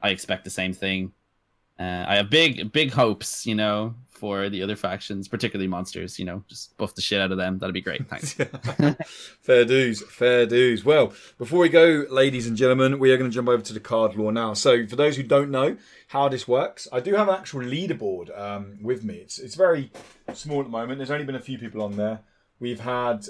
I expect the same thing. I have big hopes, for the other factions, particularly monsters. Just buff the shit out of them. That'd be great. Thanks. Fair dues. Well, before we go, ladies and gentlemen, we are going to jump over to the card lore now. So, for those who don't know how this works, I do have an actual leaderboard with me. It's very small at the moment. There's only been a few people on there. We've had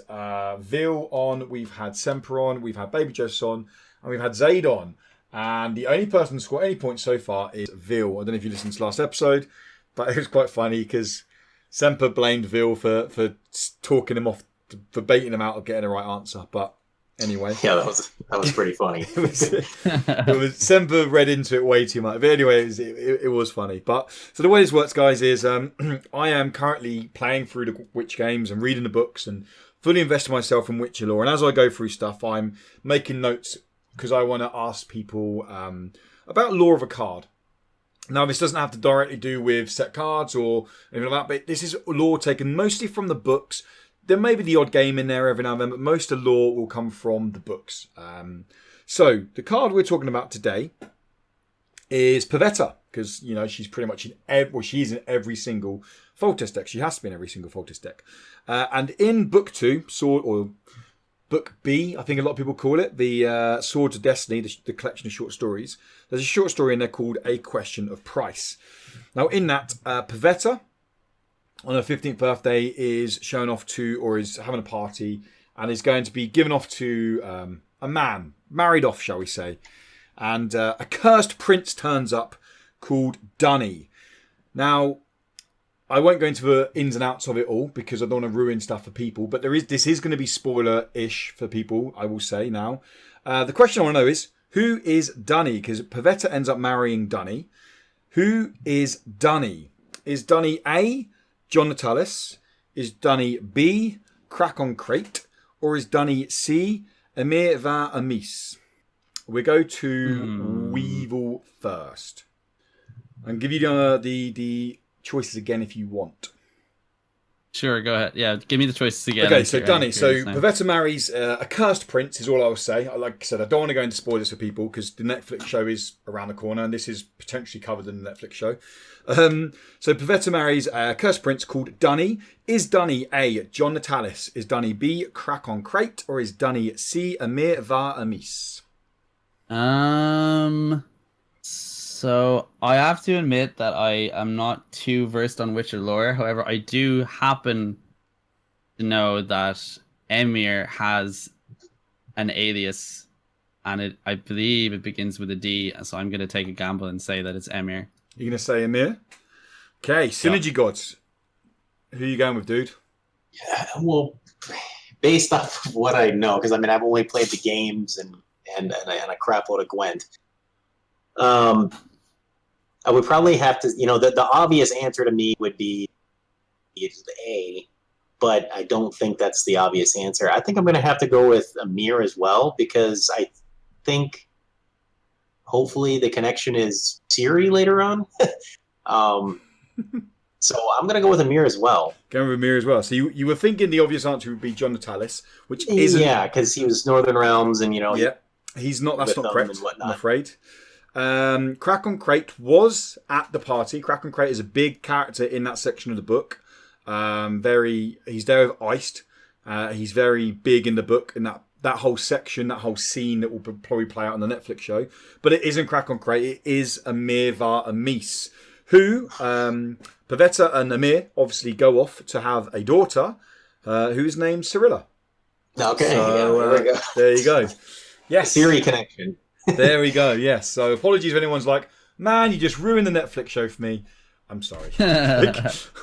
Vil on, we've had Semper on, we've had Baby Jess on, and we've had Zaid on. And the only person to score any points so far is Vil. I don't know if you listened to last episode, but it was quite funny because Semper blamed Vil for talking him off, for baiting him out of getting the right answer. But anyway. Yeah, that was pretty funny. it was Semper read into it way too much. But anyway, it was funny. But so the way this works, guys, is I am currently playing through the Witch games and reading the books and fully investing myself in Witcher lore. And as I go through stuff, I'm making notes because I want to ask people about lore of a card. Now, this doesn't have to directly do with set cards or anything like that, but this is lore taken mostly from the books. There may be the odd game in there every now and then, but most of the lore will come from the books. So, the card we're talking about today is Pavetta, because, she's pretty much she's in every single Foltest deck. She has to be in every single Foltest deck. And in Book 2, or Book B, I think a lot of people call it, the Swords of Destiny, the collection of short stories. There's a short story in there called A Question of Price. Now, in that, Pavetta, on her 15th birthday, is shown off to, or is having a party, and is going to be given off to a man married off, shall we say. And a cursed prince turns up called Dunny. Now, I won't go into the ins and outs of it all because I don't want to ruin stuff for people. But this is going to be spoiler-ish for people, I will say now. The question I want to know is, who is Dunny? Because Pavetta ends up marrying Dunny. Who is Dunny? Is Dunny A, John Natalis? Is Dunny B, Krakon Crate? Or is Dunny C, Emir Va Amis? We go to Weevil first. And give you the choices again if you want. Sure, go ahead. Yeah, give me the choices again. Okay, so Dunny. So Pavetta marries a cursed prince is all I will say. Like I said, I don't want to go into spoilers for people because the Netflix show is around the corner and this is potentially covered in the Netflix show. So Pavetta marries a cursed prince called Dunny. Is Dunny A, John Natalis? Is Dunny B, Krakon Crate? Or is Dunny C, Emir Va Amis? So I have to admit that I am not too versed on Witcher lore. However, I do happen to know that Emir has an alias, and I believe it begins with a D. So I'm going to take a gamble and say that it's Emir. You're going to say Emir? Okay, SynergyGod. Who are you going with, dude? Yeah, well, based off of what I know, because I've only played the games and a crap load of Gwent. I would probably have to, the obvious answer to me would be A, but I don't think that's the obvious answer. I think I'm going to have to go with Emir as well, because I think hopefully the connection is Siri later on. So I'm going to go with Emir as well. Going with Emir as well. So you were thinking the obvious answer would be John Natalis, which isn't. Yeah, because he was Northern Realms and, Yeah, he's not. That's not correct, I'm afraid. Krakon Crate was at the party. Krakon Crate is a big character in that section of the book. He's there with Iced. He's very big in the book in that whole section, that whole scene that will probably play out on the Netflix show. But it isn't Krakon Crate. It is Emir Va Amis, who Pavetta and Emir obviously go off to have a daughter, who's named Cyrilla. Okay, so, there you go. Yes, Siri connection. There we go. Yes. So apologies if anyone's like, man, you just ruined the Netflix show for me. I'm sorry.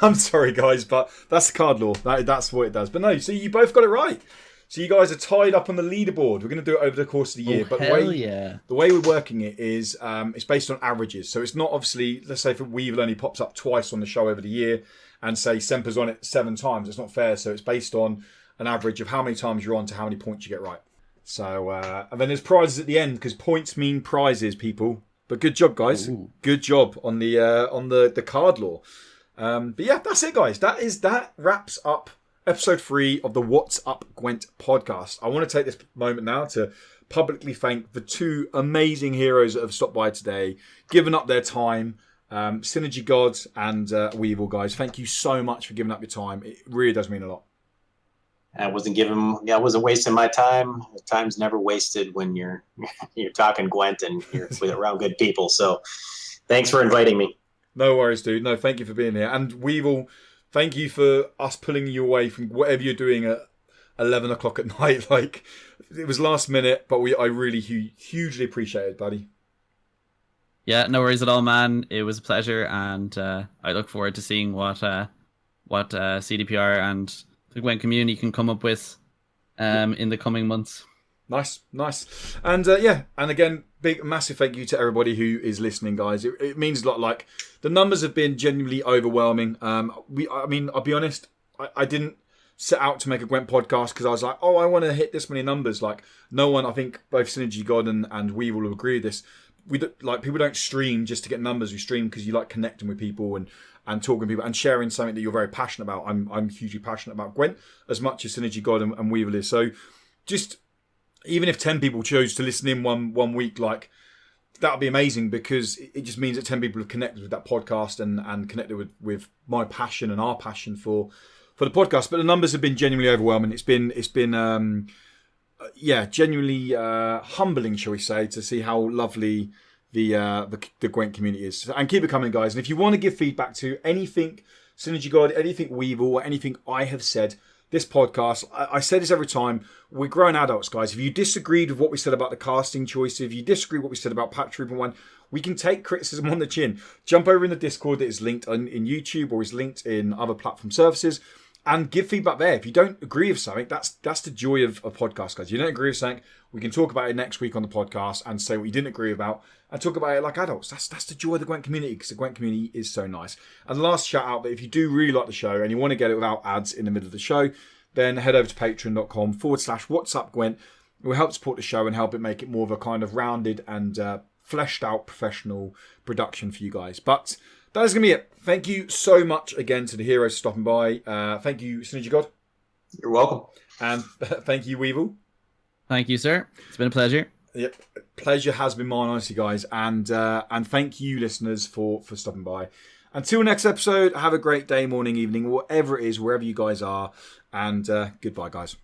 I'm sorry, guys, but that's the card law. That's what it does. But no, see, you both got it right. So you guys are tied up on the leaderboard. We're going to do it over the course of the year. But the way we're working it is it's based on averages. So it's not obviously, let's say for Weevil only pops up twice on the show over the year and say Semper's on it 7 times. It's not fair. So it's based on an average of how many times you're on to how many points you get right. So, and then there's prizes at the end because points mean prizes, people. But good job, guys. Ooh. Good job on the card law. But yeah, that's it, guys. That wraps up episode 3 of the What's Up Gwent podcast. I want to take this moment now to publicly thank the 2 amazing heroes that have stopped by today, given up their time. SynergyGod and Weevil, guys. Thank you so much for giving up your time. It really does mean a lot. I wasn't wasting my time. Time's never wasted when you're talking Gwent and you're around good people. So thanks for inviting me. No worries, dude. No, thank you for being here. And Weevil, thank you for us pulling you away from whatever you're doing at 11 o'clock at night. Like, it was last minute, but I really hugely appreciate it, buddy. Yeah, no worries at all, man. It was a pleasure, and I look forward to seeing what CDPR and the Gwent community can come up with in the coming months. Nice. And and again, massive thank you to everybody who is listening, guys. It means a lot. Like, the numbers have been genuinely overwhelming. I'll be honest, I didn't set out to make a Gwent podcast because I was like, I want to hit this many numbers. Like, no one, I think both SynergyGod and Weevil will agree with this. People don't stream just to get numbers. We stream because you like connecting with people and talking to people and sharing something that you're very passionate about. I'm hugely passionate about Gwent as much as SynergyGod and Weevil is. So just even if 10 people chose to listen in one week, like, that would be amazing because it just means that 10 people have connected with that podcast and connected with my passion and our passion for the podcast. But the numbers have been genuinely overwhelming. It's been genuinely humbling, shall we say, to see how lovely the Gwent community is. And keep it coming, guys. And if you want to give feedback to anything SynergyGod, anything Weevil, or anything I have said, this podcast, I say this every time, we're grown adults, guys. If you disagreed with what we said about the casting choice, if you disagree with what we said about Patch 3.1, we can take criticism on the chin. Jump over in the Discord that is linked in YouTube or is linked in other platform services and give feedback there. If you don't agree with something, that's the joy of a podcast, guys. You don't agree with something, we can talk about it next week on the podcast and say what you didn't agree about and talk about it like adults. That's the joy of the Gwent community, because the Gwent community is so nice. And last shout out that if you do really like the show and you want to get it without ads in the middle of the show, then head over to patreon.com/whatsupgwent. It will help support the show and help it make it more of a kind of rounded and fleshed out professional production for you guys. But that is going to be it. Thank you so much again to the heroes stopping by. Thank you, SynergyGod. You're welcome. And thank you, Weevil. Thank you, sir. It's been a pleasure. Yep, pleasure has been mine, honestly, guys. And thank you, listeners, for stopping by. Until next episode, have a great day, morning, evening, whatever it is, wherever you guys are. And goodbye, guys.